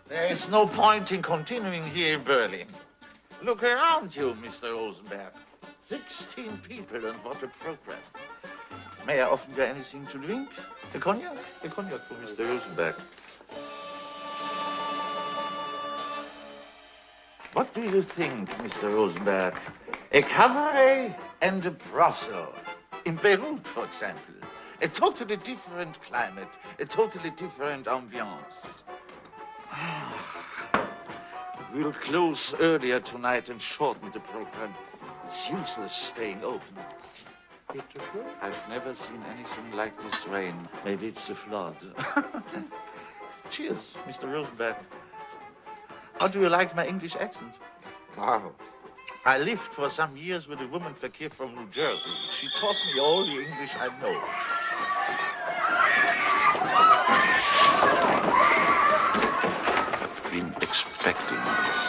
There's no point in continuing here in Berlin. Look around you, Mr. Rosenberg. 16 people and what a program. May I offer you anything to drink? The cognac? The cognac for Mr. Rosenberg. What do you think, Mr. Rosenberg? A cabaret and a brothel. In Beirut, for example. A totally different climate, a totally different ambiance. We'll close earlier tonight and shorten the program. It's useless staying open. I've never seen anything like this rain. Maybe it's the flood. Cheers, Mr. Rosenberg. How do you like my English accent? Marvelous. I lived for some years with a woman fakir from New Jersey. She taught me all the English I know. I've been expecting this.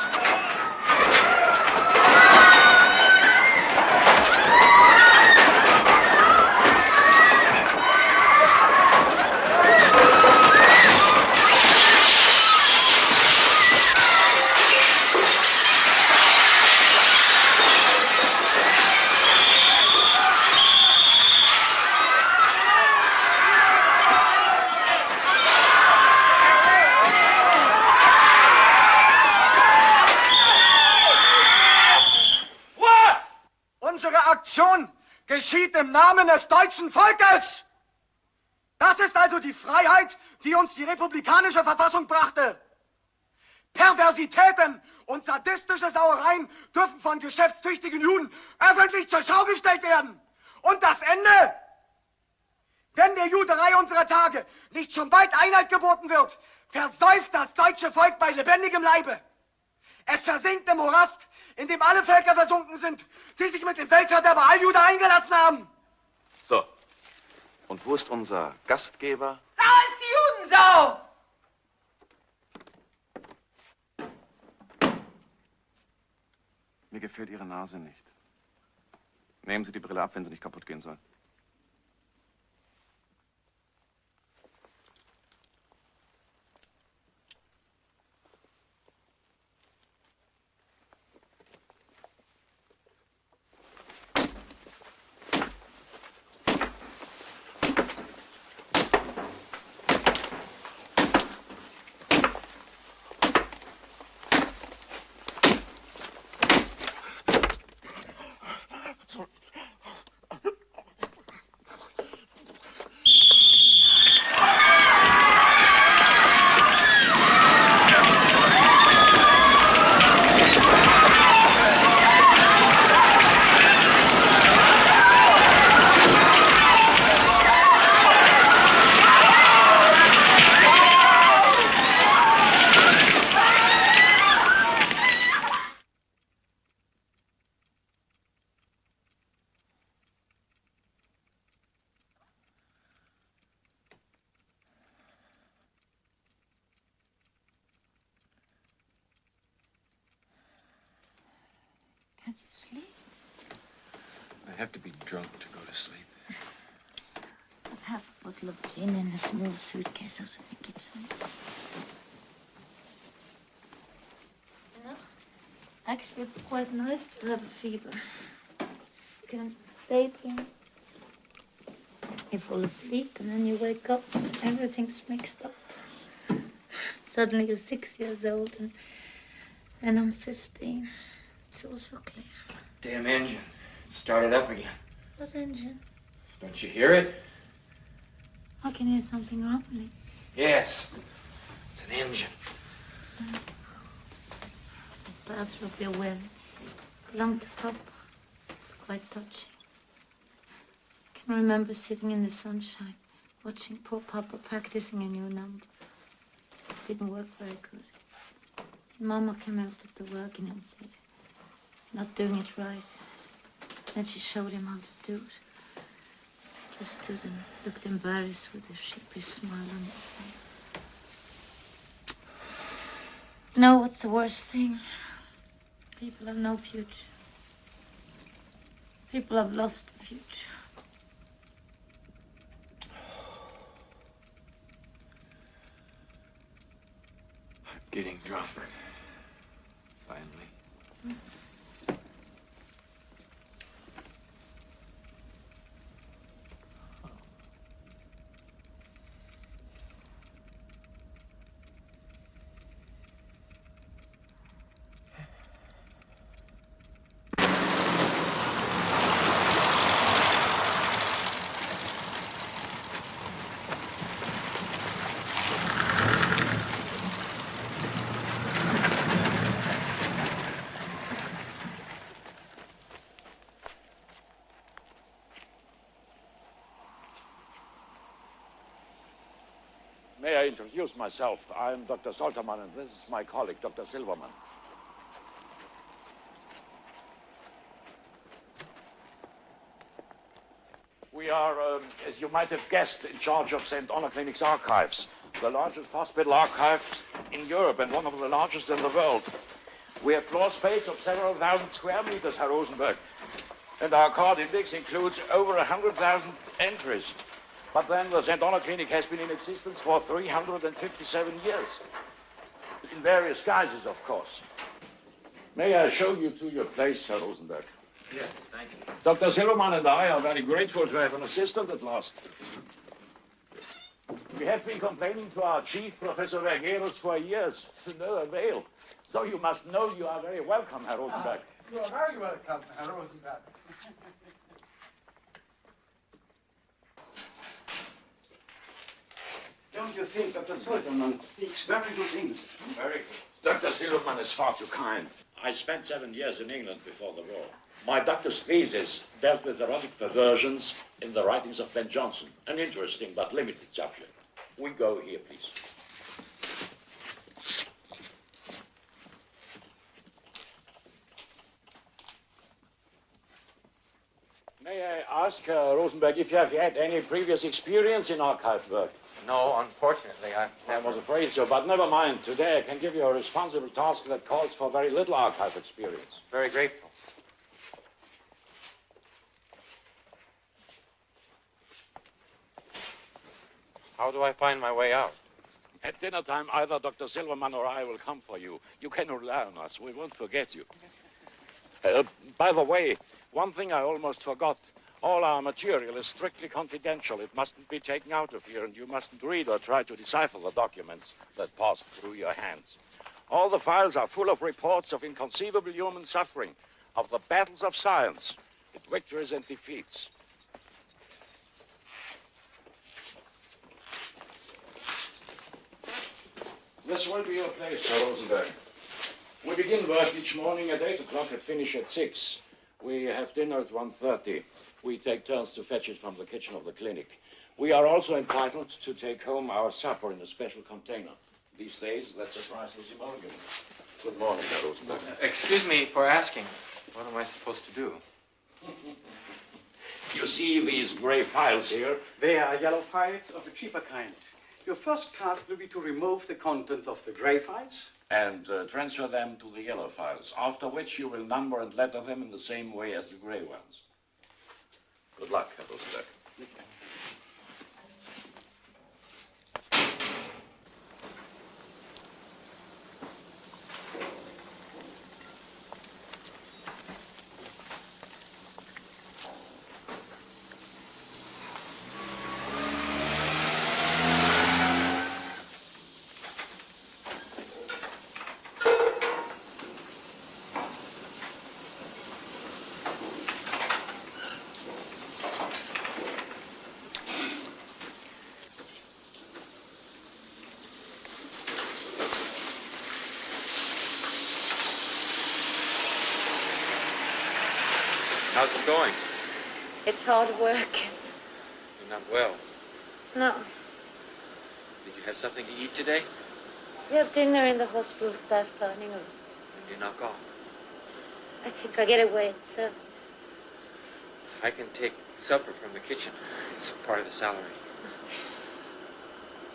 Geschieht im Namen des deutschen Volkes. Das ist also die Freiheit, die uns die republikanische Verfassung brachte. Perversitäten und sadistische Sauereien dürfen von geschäftstüchtigen Juden öffentlich zur Schau gestellt werden. Und das Ende? Wenn der Juderei unserer Tage nicht schon bald Einhalt geboten wird, versäuft das deutsche Volk bei lebendigem Leibe. Es versinkt im Morast, in dem alle Völker versunken sind, die sich mit dem Weltverderber Alljude eingelassen haben. So. Und wo ist unser Gastgeber? Da ist die Judensau! Mir gefällt Ihre Nase nicht. Nehmen Sie die Brille ab, wenn sie nicht kaputt gehen soll. Can't you sleep? I have to be drunk to go to sleep. I've half a bottle of gin in a small suitcase out of the kitchen. You know, actually, it's quite nice to have a fever. You can daydream. You fall asleep and then you wake up and everything's mixed up. Suddenly you're 6 years old and I'm 15. It's all so clear. Damn engine. Start it up again. What engine? Don't you hear it? I can hear something rumbling. Yes. It's an engine. That bathrobe you're wearing belonged to Papa. It's quite touching. I can remember sitting in the sunshine, watching poor Papa practicing a new number. It didn't work very good. Mama came out of the working and said, "Not doing it right." Then she showed him how to do it. Just stood and looked embarrassed with a sheepish smile on his face. No, what's the worst thing? People have no future. People have lost the future. I'm getting drunk. Finally. May I introduce myself? I'm Dr. Solterman, and this is my colleague, Dr. Silverman. We are, as you might have guessed, in charge of St. Honor Clinic's archives, the largest hospital archives in Europe and one of the largest in the world. We have floor space of several thousand square meters, Herr Rosenberg, and our card index includes over 100,000 entries. But then the St. Honor Clinic has been in existence for 357 years. In various guises, of course. May I show you to your place, Herr Rosenberg? Yes, thank you. Dr. Silverman and I are very grateful to have an assistant at last. We have been complaining to our chief, Professor Vergeros, for years, to no avail. So you must know you are very welcome, Herr Rosenberg. You are very welcome, Herr Rosenberg. Don't you think Dr. Solterman speaks very good English? Very good. Dr. Silverman is far too kind. I spent 7 years in England before the war. My doctor's thesis dealt with erotic perversions in the writings of Ben Jonson. An interesting but limited subject. We go here, please. May I ask, Rosenberg, if you have had any previous experience in archive work? No, unfortunately, I was afraid so, but never mind. Today I can give you a responsible task that calls for very little archive experience. Very grateful. How do I find my way out? At dinner time, either Dr. Silverman or I will come for you. You can rely on us. We won't forget you. By the way, one thing I almost forgot. All our material is strictly confidential. It mustn't be taken out of here, and you mustn't read or try to decipher the documents that pass through your hands. All the files are full of reports of inconceivable human suffering, of the battles of science, its victories and defeats. This will be your place, Herr Rosenberg. We begin work each morning at 8 o'clock and finish at 6. We have dinner at 1:30. We take turns to fetch it from the kitchen of the clinic. We are also entitled to take home our supper in a special container. These days, that's a priceless emolument. Good morning, Herr Rosenberg. Excuse me for asking. What am I supposed to do? You see these gray files here? They are yellow files of a cheaper kind. Your first task will be to remove the content of the gray files and transfer them to the yellow files, after which you will number and letter them in the same way as the gray ones. Good luck, Herr Rosenberg. How's it going? It's hard work. You're not well. No. Did you have something to eat today? We have dinner in the hospital staff dining room. When do you knock off? I think I get away at 7. I can take supper from the kitchen. It's part of the salary.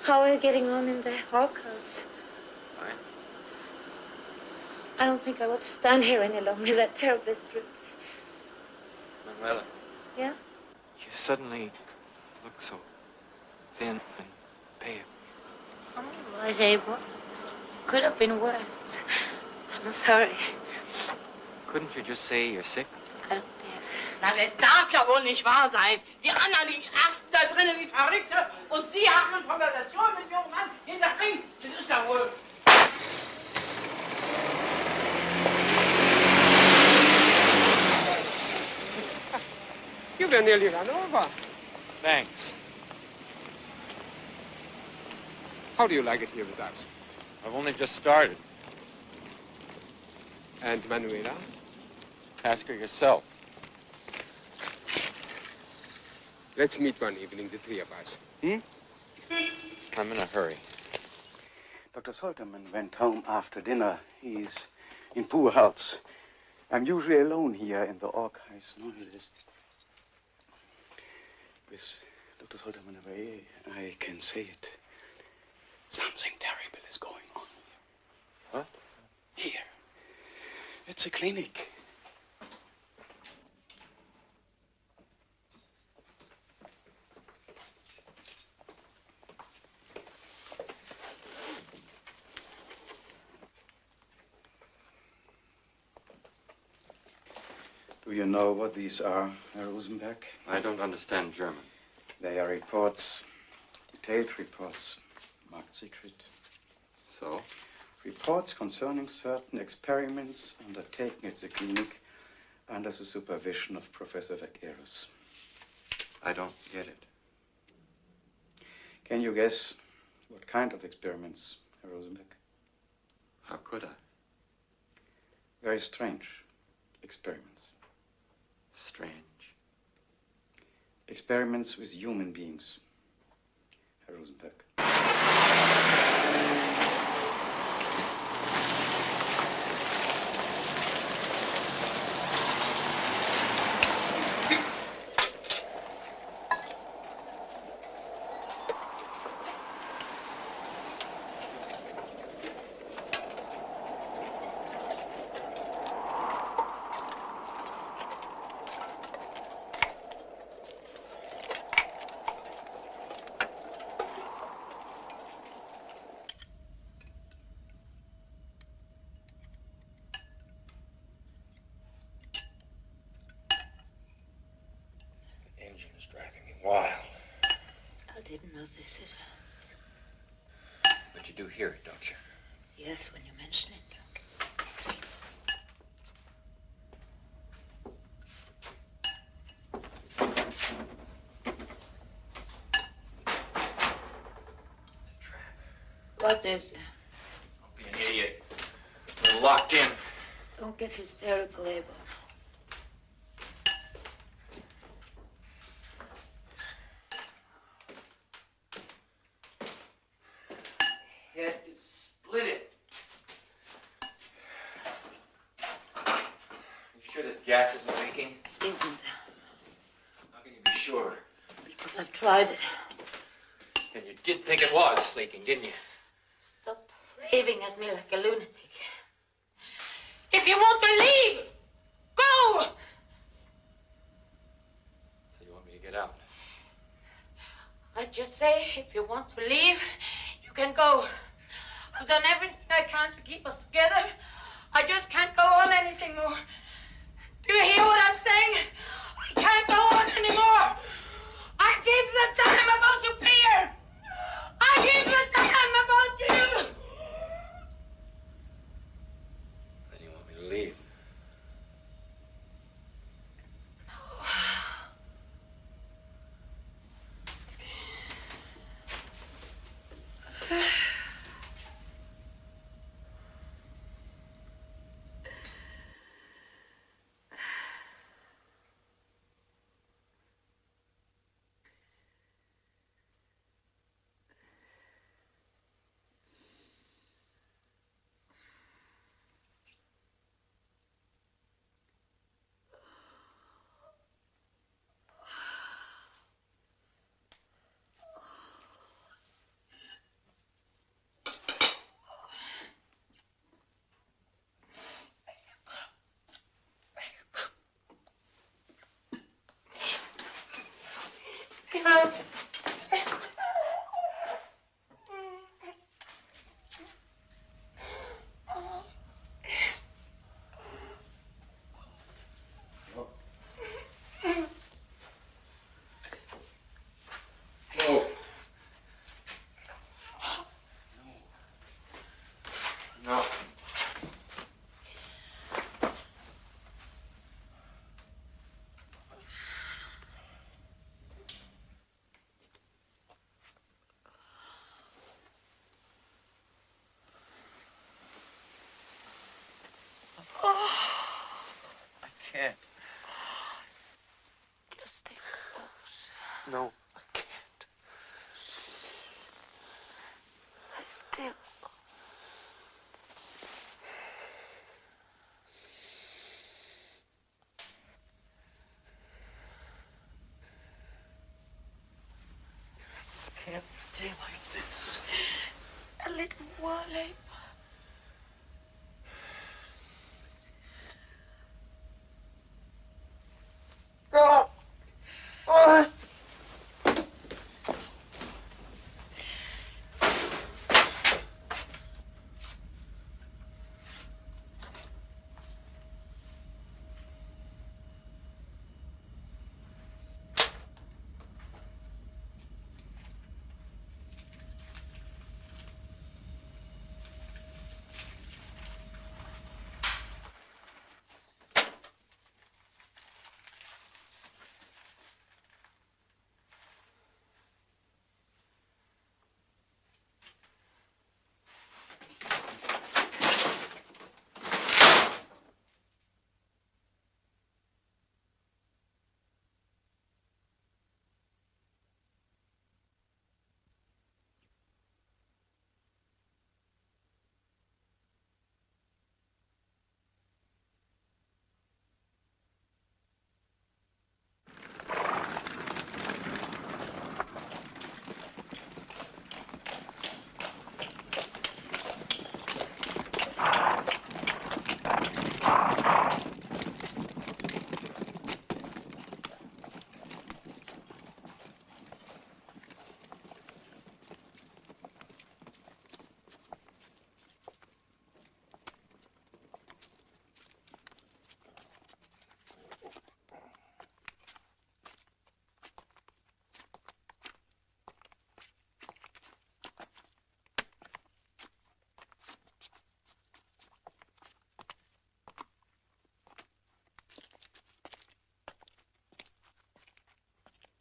How are you getting on in the archives? Fine. I don't think I want to stand here any longer. That terribly stripped. Manuela. Yeah? You suddenly look so thin and pale. I'm all right, Abel. Could have been worse. I'm sorry. Couldn't you just say you're sick? I don't dare. Na, das darf ja wohl nicht wahr sein. Die anderen liegen erst da drinnen wie Verrückte und Sie haben eine Konversation mit dem jungen Mann hinter Ring. Das ist ja wohl... You were nearly run over. Thanks. How do you like it here with us? I've only just started. And Manuela? Ask her yourself. Let's meet one evening, the three of us. I'm in a hurry. Dr. Solterman went home after dinner. He's in poor health. I'm usually alone here in the archives. No, it is. With Dr. Solterman away, I can say it. Something terrible is going on. What? Here. It's a clinic. Do you know what these are, Herr Rosenberg? I don't understand German. They are reports, detailed reports, marked secret. So? Reports concerning certain experiments undertaken at the clinic under the supervision of Professor Vaqueros. I don't get it. Can you guess what kind of experiments, Herr Rosenberg? How could I? Very strange experiments. Strange. Experiments with human beings, Herr Rosenberg. wild. I didn't notice it. But you do hear it, don't you? Yes, when you mention it. What is it? Don't be an idiot. We're locked in. Don't get hysterical, Abel. Head is split. You sure this gas isn't leaking? Isn't. How can you be sure? Because I've tried it. And you did think it was leaking, didn't you? Stop raving at me like a lunatic. If you want to leave, go! So you want me to get out? I just say, if you want to leave, you can go. I've done everything I can to keep us together. I just can't go on anything more. Do you hear what I'm saying? I can't go on anymore. I give the damn about you, Peter. I give the damn about you. Then you want me to leave? No. I can't. Just stay close. No, I can't. Lie still. I can't stay like this. A little while, Abel. Oh! Oh!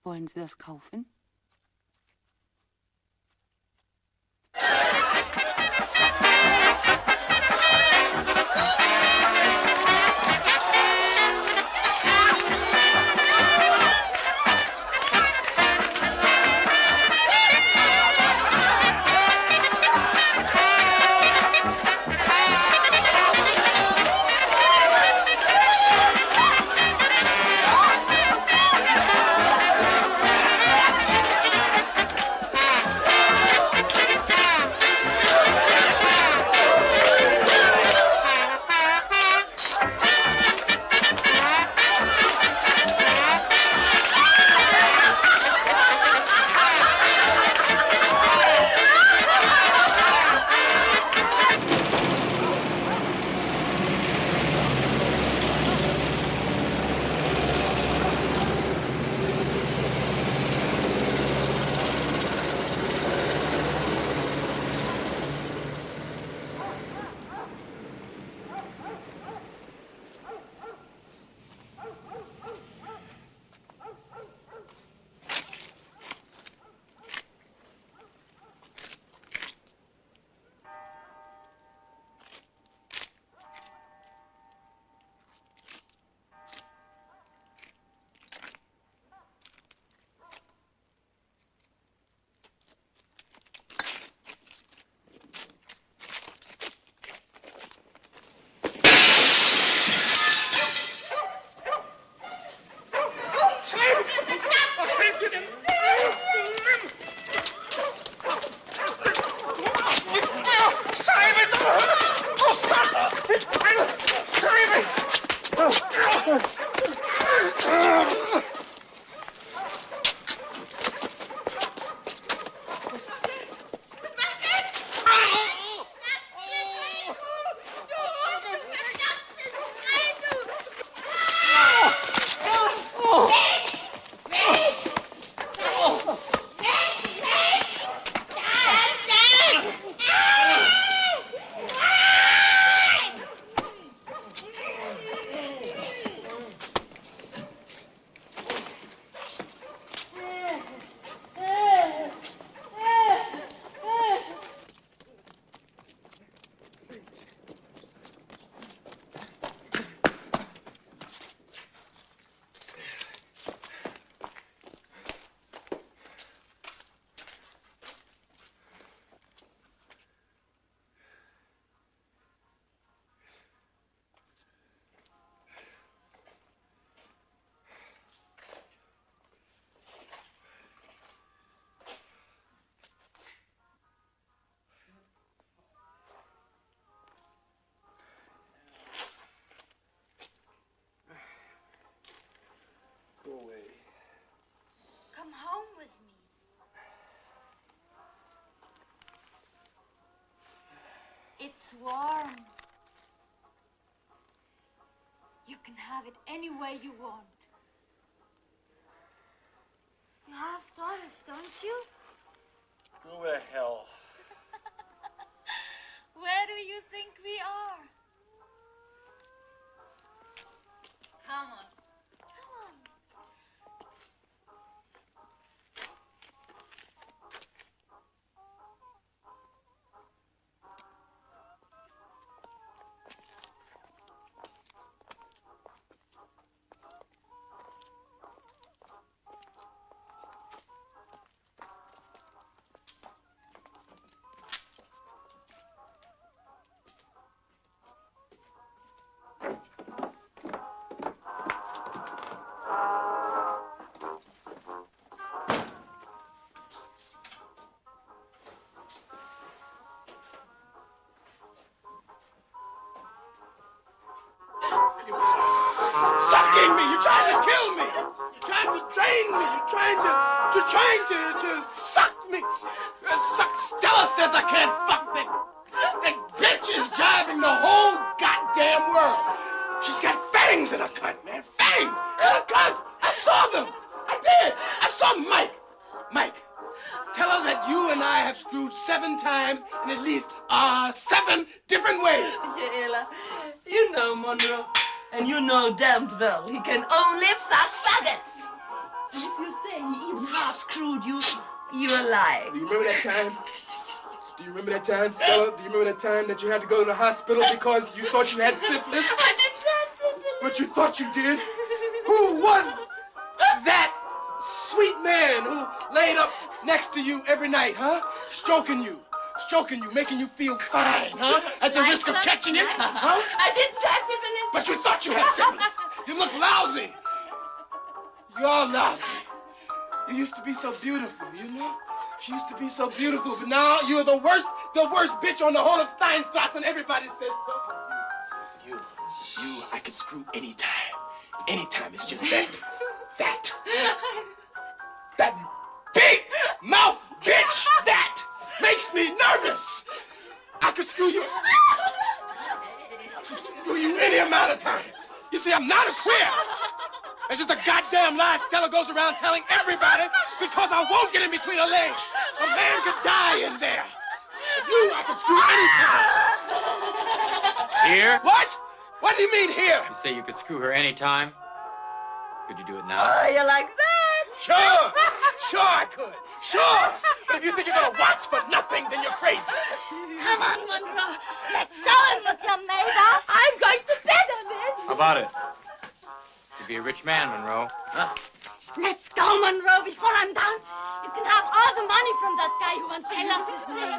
Wollen Sie das kaufen? Go away. Come home with me. It's warm. You can have it any way you want. You have daughters, don't you? Go to hell. Where do you think we are? Come on. Come on. Sucking me! You're trying to kill me! You're trying to drain me! You're trying to suck me! Stella says I can't fuck that. That bitch is driving the whole goddamn world. She's got fangs in her cunt, man. Fangs in her cunt! I saw them! I did! I saw them, Mike! Tell her that you and I have screwed 7 times in at least 7 different ways. Sheila, you know Monroe. And you know damned well he can only fuck faggots. And if you say he even half screwed you, you're alive. Do you remember that time? Do you remember that time, Stella? Do you remember that time that you had to go to the hospital because you thought you had syphilis? I didn't have syphilis. But you thought you did? Who was that sweet man who laid up next to you every night, huh? Stroking you, making you feel fine, huh? At the risk of catching it, huh? I didn't have syphilis. But you thought you had syphilis. You look lousy. You're lousy. You used to be so beautiful, you know? She used to be so beautiful, but now you're the worst bitch on the whole of Steinstrasse, and everybody says so. You, I could screw anytime. Anytime, it's just that big mouth bitch, that makes me nervous. I could screw you any amount of times. You see, I'm not a queer. It's just a goddamn lie Stella goes around telling everybody because I won't get in between her legs. A man could die in there. You, I can screw anytime. Here? What? What do you mean here? You say you could screw her anytime? Could you do it now? Oh, you like that? Sure I could. Sure. But if you think you're gonna watch for nothing, then you're crazy. Come on, Monroe. Let's show him what you're made of. I'm going to bet on this. How about it? You'd be a rich man, Monroe. Huh? Let's go, Monroe, before I'm down. You can have all the money from that guy who won't tell us his name.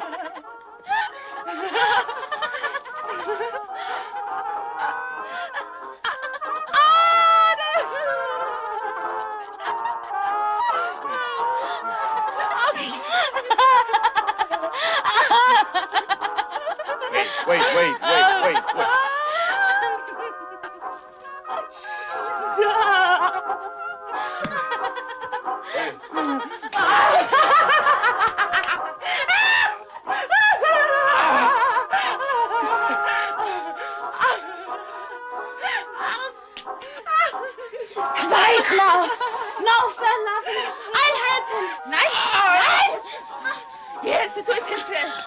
Wait. Quiet now. No fair laughing. I'll help him. Nein. Yes, du tust es jetzt.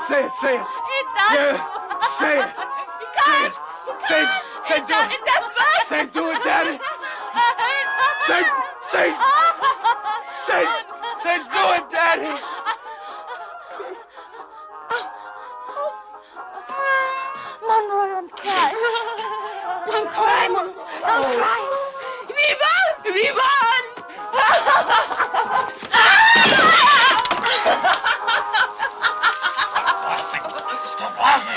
Say it. It does. Yeah, say it. Say, do it. It does work. Say, do it, Daddy. Say, do it, Daddy. Monroe, don't cry. Don't cry, Monroe. Don't cry. We won! Stop laughing.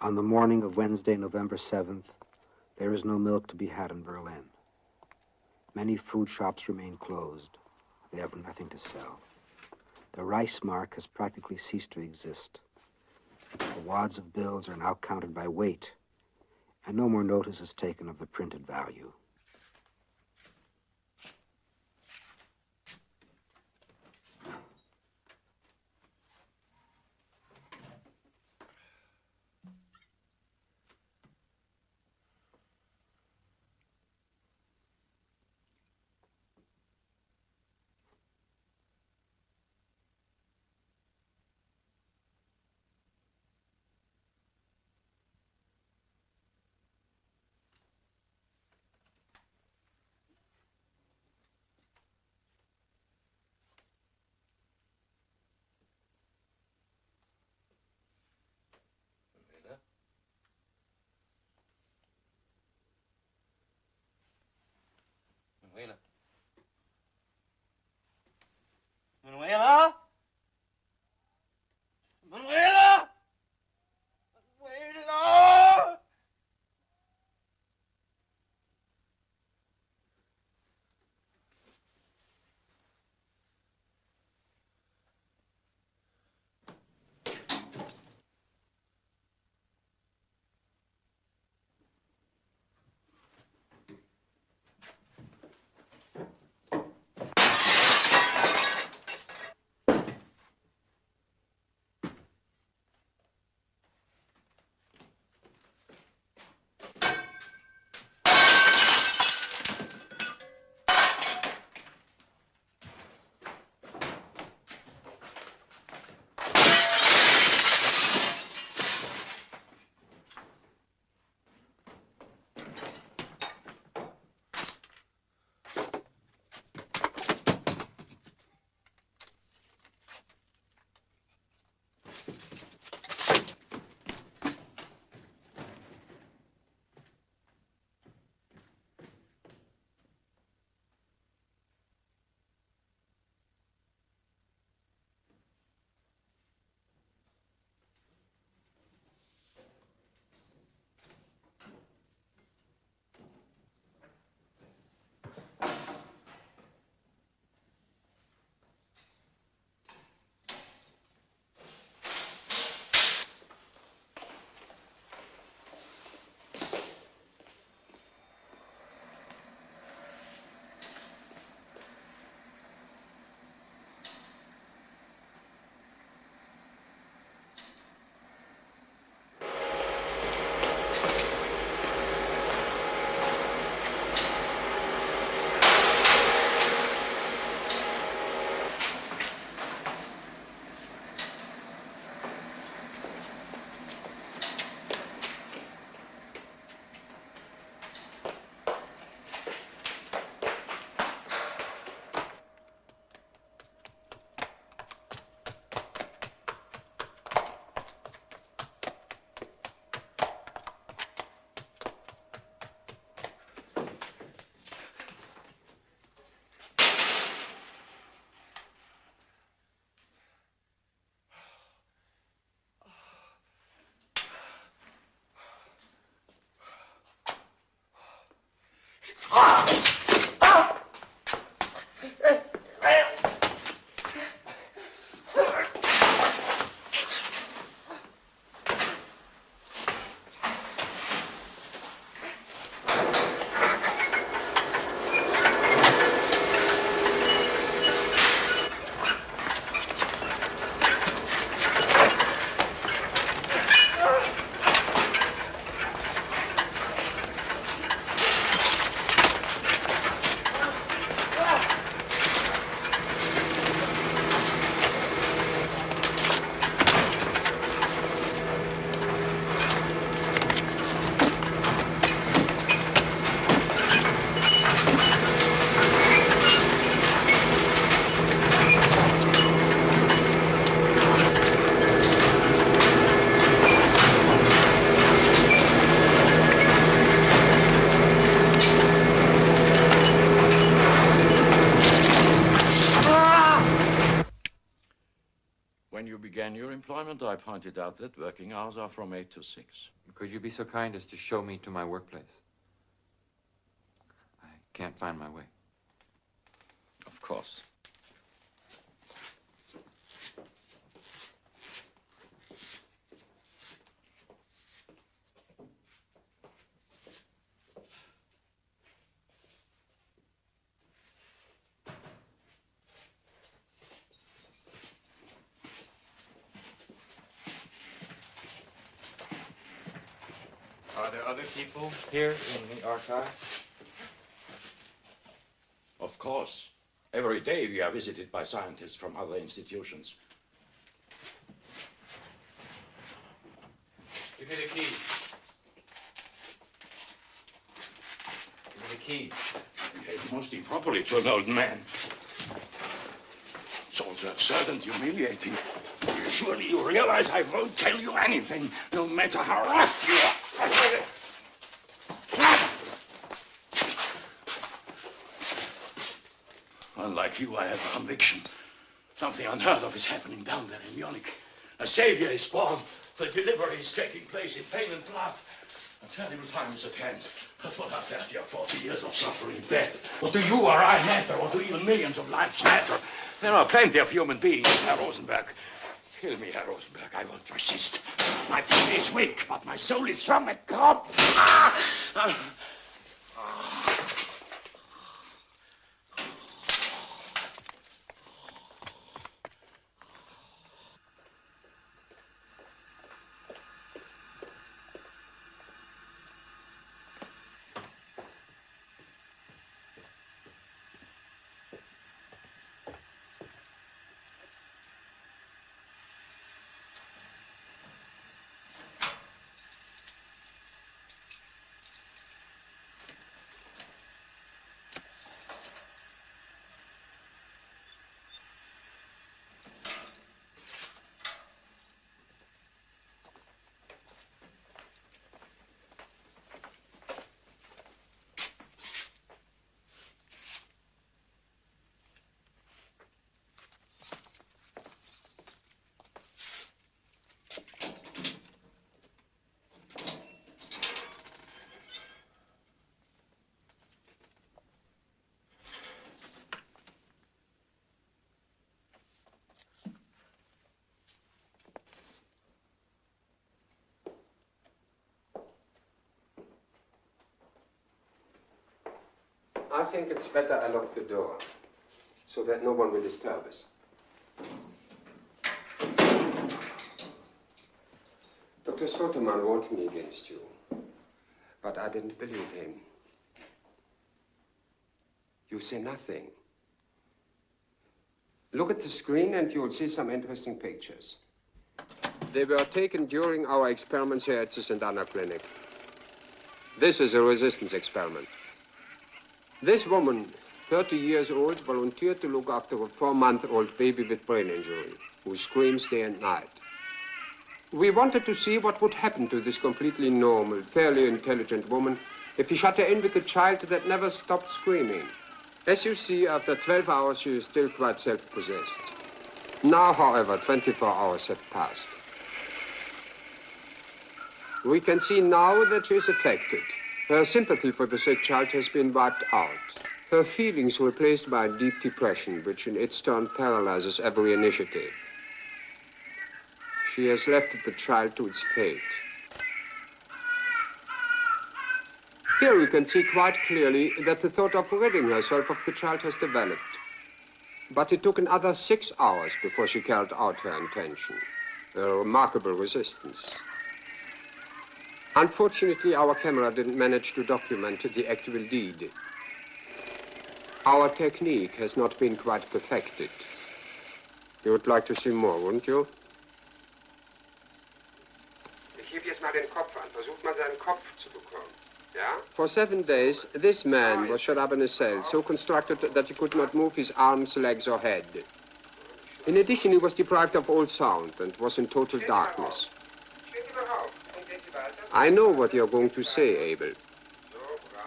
On the morning of Wednesday, November 7th, there is no milk to be had in Berlin. Many food shops remain closed. They have nothing to sell. The rice mark has practically ceased to exist. The wads of bills are now counted by weight, and no more notice is taken of the printed value. When you began your employment, I pointed out that working hours are from 8 to 6. Could you be so kind as to show me to my workplace? I can't find my way. Of course. Are there other people here in the archive? Of course. Every day we are visited by scientists from other institutions. Give me the key. Give me the key. Behave most improperly to an old man. It's also absurd and humiliating. Surely you realize I won't tell you anything, no matter how rough you are. Unlike you, I have a conviction. Something unheard of is happening down there in Munich. A savior is born. The delivery is taking place in pain and blood. A terrible time is at hand. But what are 30 or 40 years of suffering and death? What do you or I matter, or do even millions of lives matter? There are plenty of human beings, Herr Rosenberg. Kill me, Herr Rosenberg. I won't resist. My body is weak, but my soul is strong and calm. I think it's better I lock the door, so that no one will disturb us. Dr. Soterman warned me against you, but I didn't believe him. You say nothing. Look at the screen and you'll see some interesting pictures. They were taken during our experiments here at the St. Anna Clinic. This is a resistance experiment. This woman, 30 years old, volunteered to look after a 4-month-old baby with brain injury, who screams day and night. We wanted to see what would happen to this completely normal, fairly intelligent woman if we shut her in with a child that never stopped screaming. As you see, after 12 hours, she is still quite self-possessed. Now, however, 24 hours have passed. We can see now that she is affected. Her sympathy for the sick child has been wiped out. Her feelings replaced by deep depression, which in its turn paralyzes every initiative. She has left the child to its fate. Here we can see quite clearly that the thought of ridding herself of the child has developed. But it took another 6 hours before she carried out her intention. A remarkable resistance. Unfortunately, our camera didn't manage to document the actual deed. Our technique has not been quite perfected. You would like to see more, wouldn't you? Ich heb jetzt mal den Kopf an. Versucht mal seinen Kopf zu bekommen. Ja? For 7 days, this man was shut up in a cell, so constructed that he could not move his arms, legs, or head. In addition, he was deprived of all sound and was in total darkness. I know what you're going to say, Abel.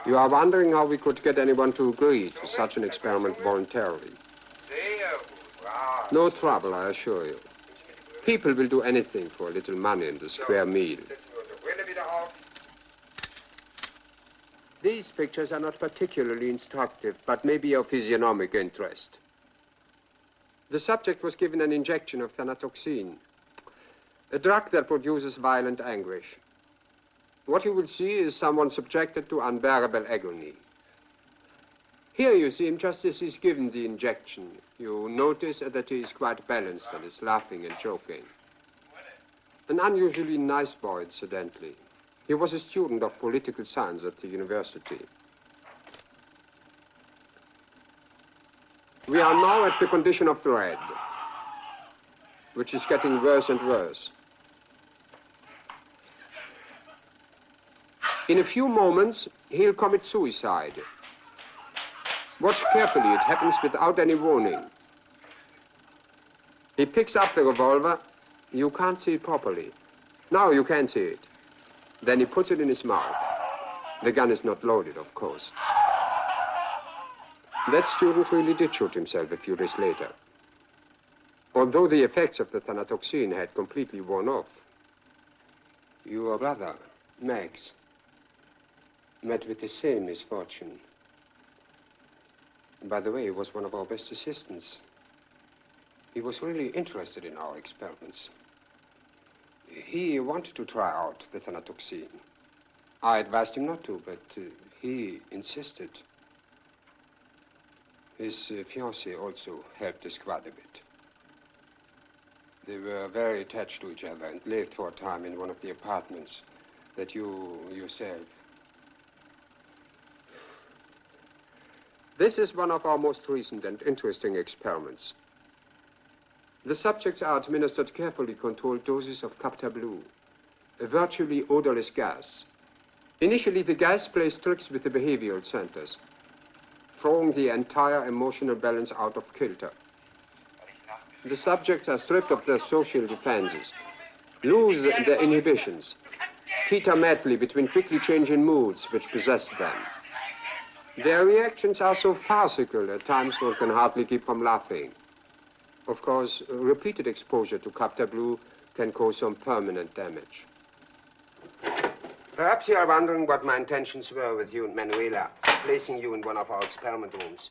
You are wondering how we could get anyone to agree to such an experiment voluntarily. No trouble, I assure you. People will do anything for a little money and a square meal. These pictures are not particularly instructive, but may be of physiognomic interest. The subject was given an injection of thanatoxine, a drug that produces violent anguish. What you will see is someone subjected to unbearable agony. Here you see him just as he's given the injection. You notice that he is quite balanced and is laughing and joking. An unusually nice boy, incidentally. He was a student of political science at the university. We are now at the condition of dread, which is getting worse and worse. In a few moments, he'll commit suicide. Watch carefully, it happens without any warning. He picks up the revolver. You can't see it properly. Now you can see it. Then he puts it in his mouth. The gun is not loaded, of course. That student really did shoot himself a few days later. Although the effects of the thanatoxine had completely worn off. Your brother, Max, met with the same misfortune. By the way, he was one of our best assistants. He was really interested in our experiments. He wanted to try out the thanatoxine. I advised him not to, but he insisted. His fiancée also helped us quite a bit. They were very attached to each other and lived for a time in one of the apartments that you yourself. This is one of our most recent and interesting experiments. The subjects are administered carefully controlled doses of Capta Blue, a virtually odorless gas. Initially, the gas plays tricks with the behavioral centers, throwing the entire emotional balance out of kilter. The subjects are stripped of their social defenses, lose their inhibitions, teeter madly between quickly changing moods which possess them. Their reactions are so farcical at times one can hardly keep from laughing. Of course, repeated exposure to Capta Blue can cause some permanent damage. Perhaps you are wondering what my intentions were with you and Manuela, placing you in one of our experiment rooms.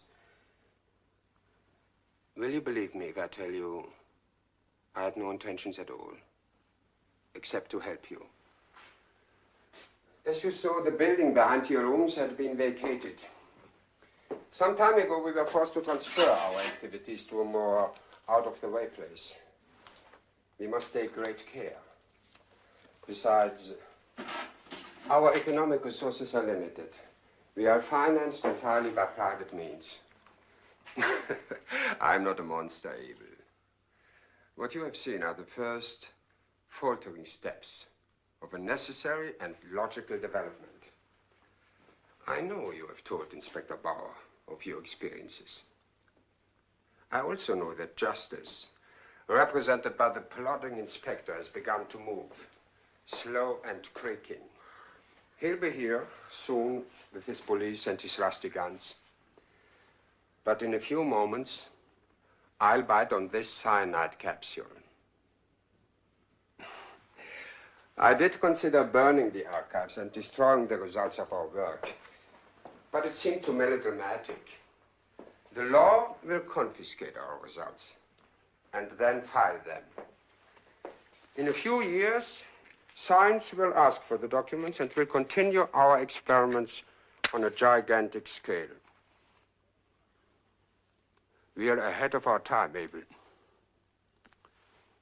Will you believe me if I tell you I had no intentions at all, except to help you? As you saw, the building behind your rooms had been vacated. Some time ago, we were forced to transfer our activities to a more out-of-the-way place. We must take great care. Besides, our economic resources are limited. We are financed entirely by private means. I'm not a monster, Abel. What you have seen are the first faltering steps of a necessary and logical development. I know you have told Inspector Bauer of your experiences. I also know that justice, represented by the plodding inspector, has begun to move, slow and creaking. He'll be here soon with his police and his rusty guns. But in a few moments, I'll bite on this cyanide capsule. I did consider burning the archives and destroying the results of our work, but it seemed too melodramatic. The law will confiscate our results and then file them. In a few years, science will ask for the documents and will continue our experiments on a gigantic scale. We are ahead of our time, Abel.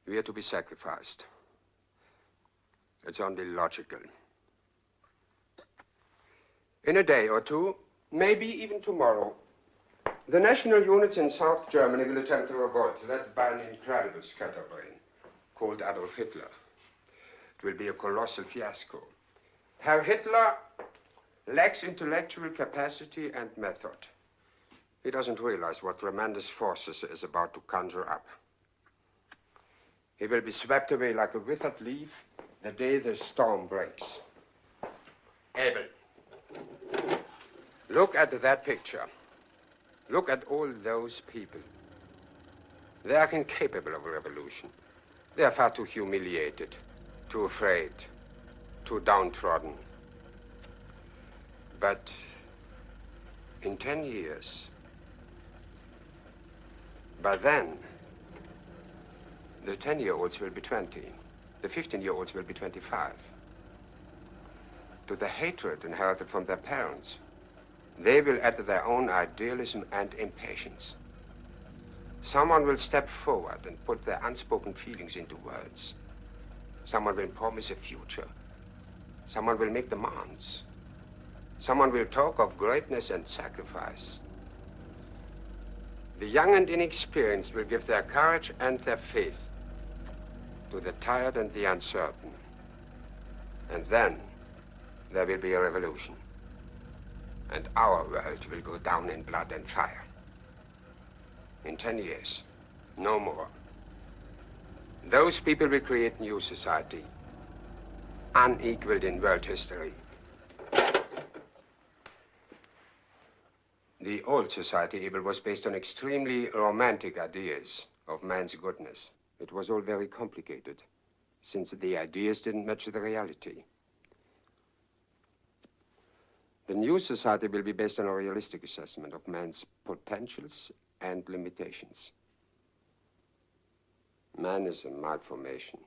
We are to be sacrificed. It's only logical. In a day or two, maybe even tomorrow, the national units in South Germany will attempt a revolt led by an incredible scatterbrain called Adolf Hitler. It will be a colossal fiasco. Herr Hitler lacks intellectual capacity and method. He doesn't realize what tremendous forces he is about to conjure up. He will be swept away like a withered leaf the day the storm breaks. Abel, look at that picture. Look at all those people. They are incapable of a revolution. They are far too humiliated, too afraid, too downtrodden. But in 10 years, by then, the 10-year-olds will be 20. The 15-year-olds will be 25. To the hatred inherited from their parents, they will add their own idealism and impatience. Someone will step forward and put their unspoken feelings into words. Someone will promise a future. Someone will make demands. Someone will talk of greatness and sacrifice. The young and inexperienced will give their courage and their faith to the tired and the uncertain. And then there will be a revolution. And our world will go down in blood and fire. In 10 years, no more. Those people will create new society, unequaled in world history. The old society, Abel, was based on extremely romantic ideas of man's goodness. It was all very complicated, since the ideas didn't match the reality. The new society will be based on a realistic assessment of man's potentials and limitations. Man is a malformation,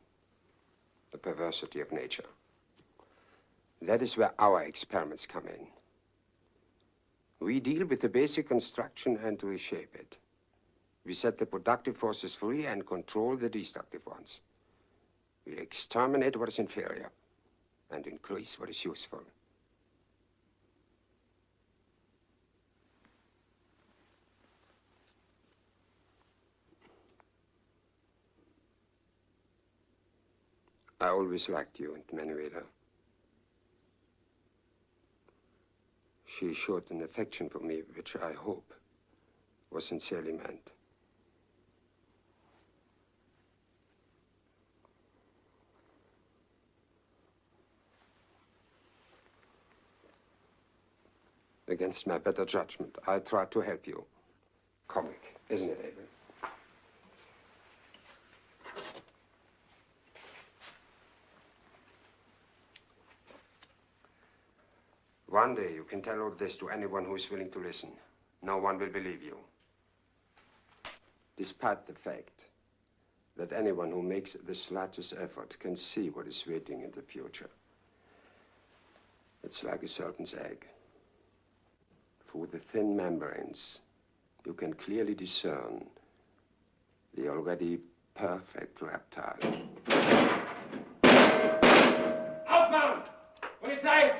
the perversity of nature. That is where our experiments come in. We deal with the basic construction and reshape it. We set the productive forces free and control the destructive ones. We exterminate what is inferior and increase what is useful. I always liked you and Manuela. She showed an affection for me, which I hope was sincerely meant. Against my better judgment, I tried to help you. Comic, isn't it, Abel? One day you can tell all this to anyone who is willing to listen. No one will believe you. Despite the fact that anyone who makes the slightest effort can see what is waiting in the future. It's like a serpent's egg. Through the thin membranes, you can clearly discern the already perfect reptile. Aufmachen! Polizei!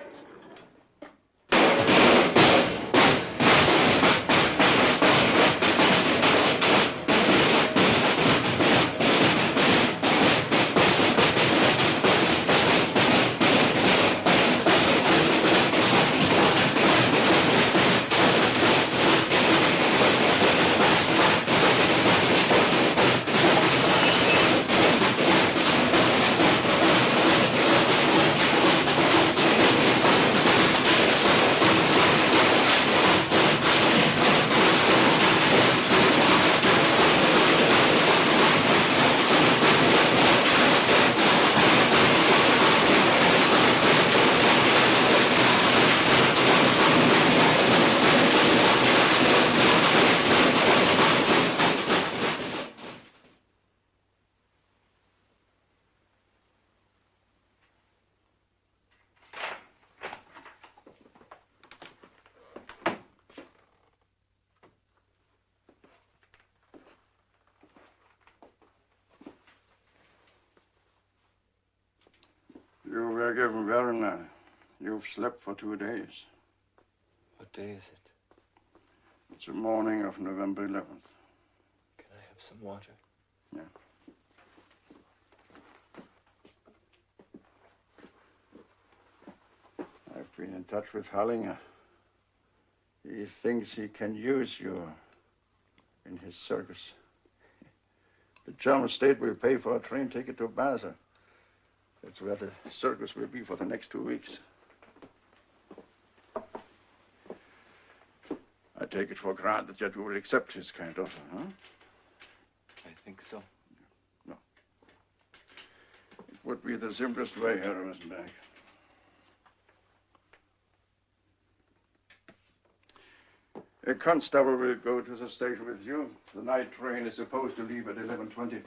You were given Verna. You've slept for 2 days. What day is it? It's the morning of November 11th. Can I have some water? Yeah. I've been in touch with Hallinger. He thinks he can use you in his circus. The German state will pay for a train ticket to Basel. That's where the circus will be for the next 2 weeks. I take it for granted that you will accept his kind offer, huh? I think so. No. It would be the simplest way, Herr Rosenberg. A constable will go to the station with you. The night train is supposed to leave at 11:20.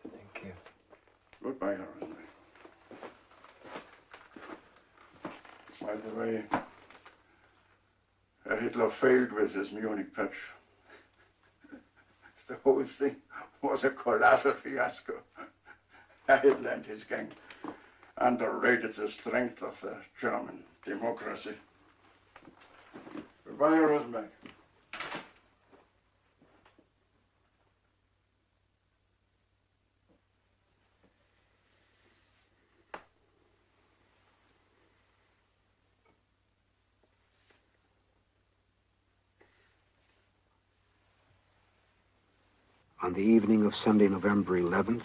Thank you. Goodbye, Herr Rosenberg. By the way, Herr Hitler failed with his Munich putsch. The whole thing was a colossal fiasco. Herr Hitler and his gang underrated the strength of the German democracy. Goodbye, Herr Rosenberg. On the evening of Sunday, November 11th,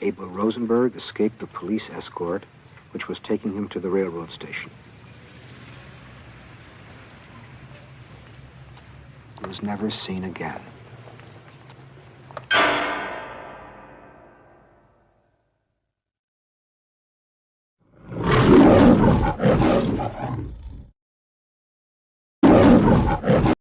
Abel Rosenberg escaped the police escort, which was taking him to the railroad station. He was never seen again.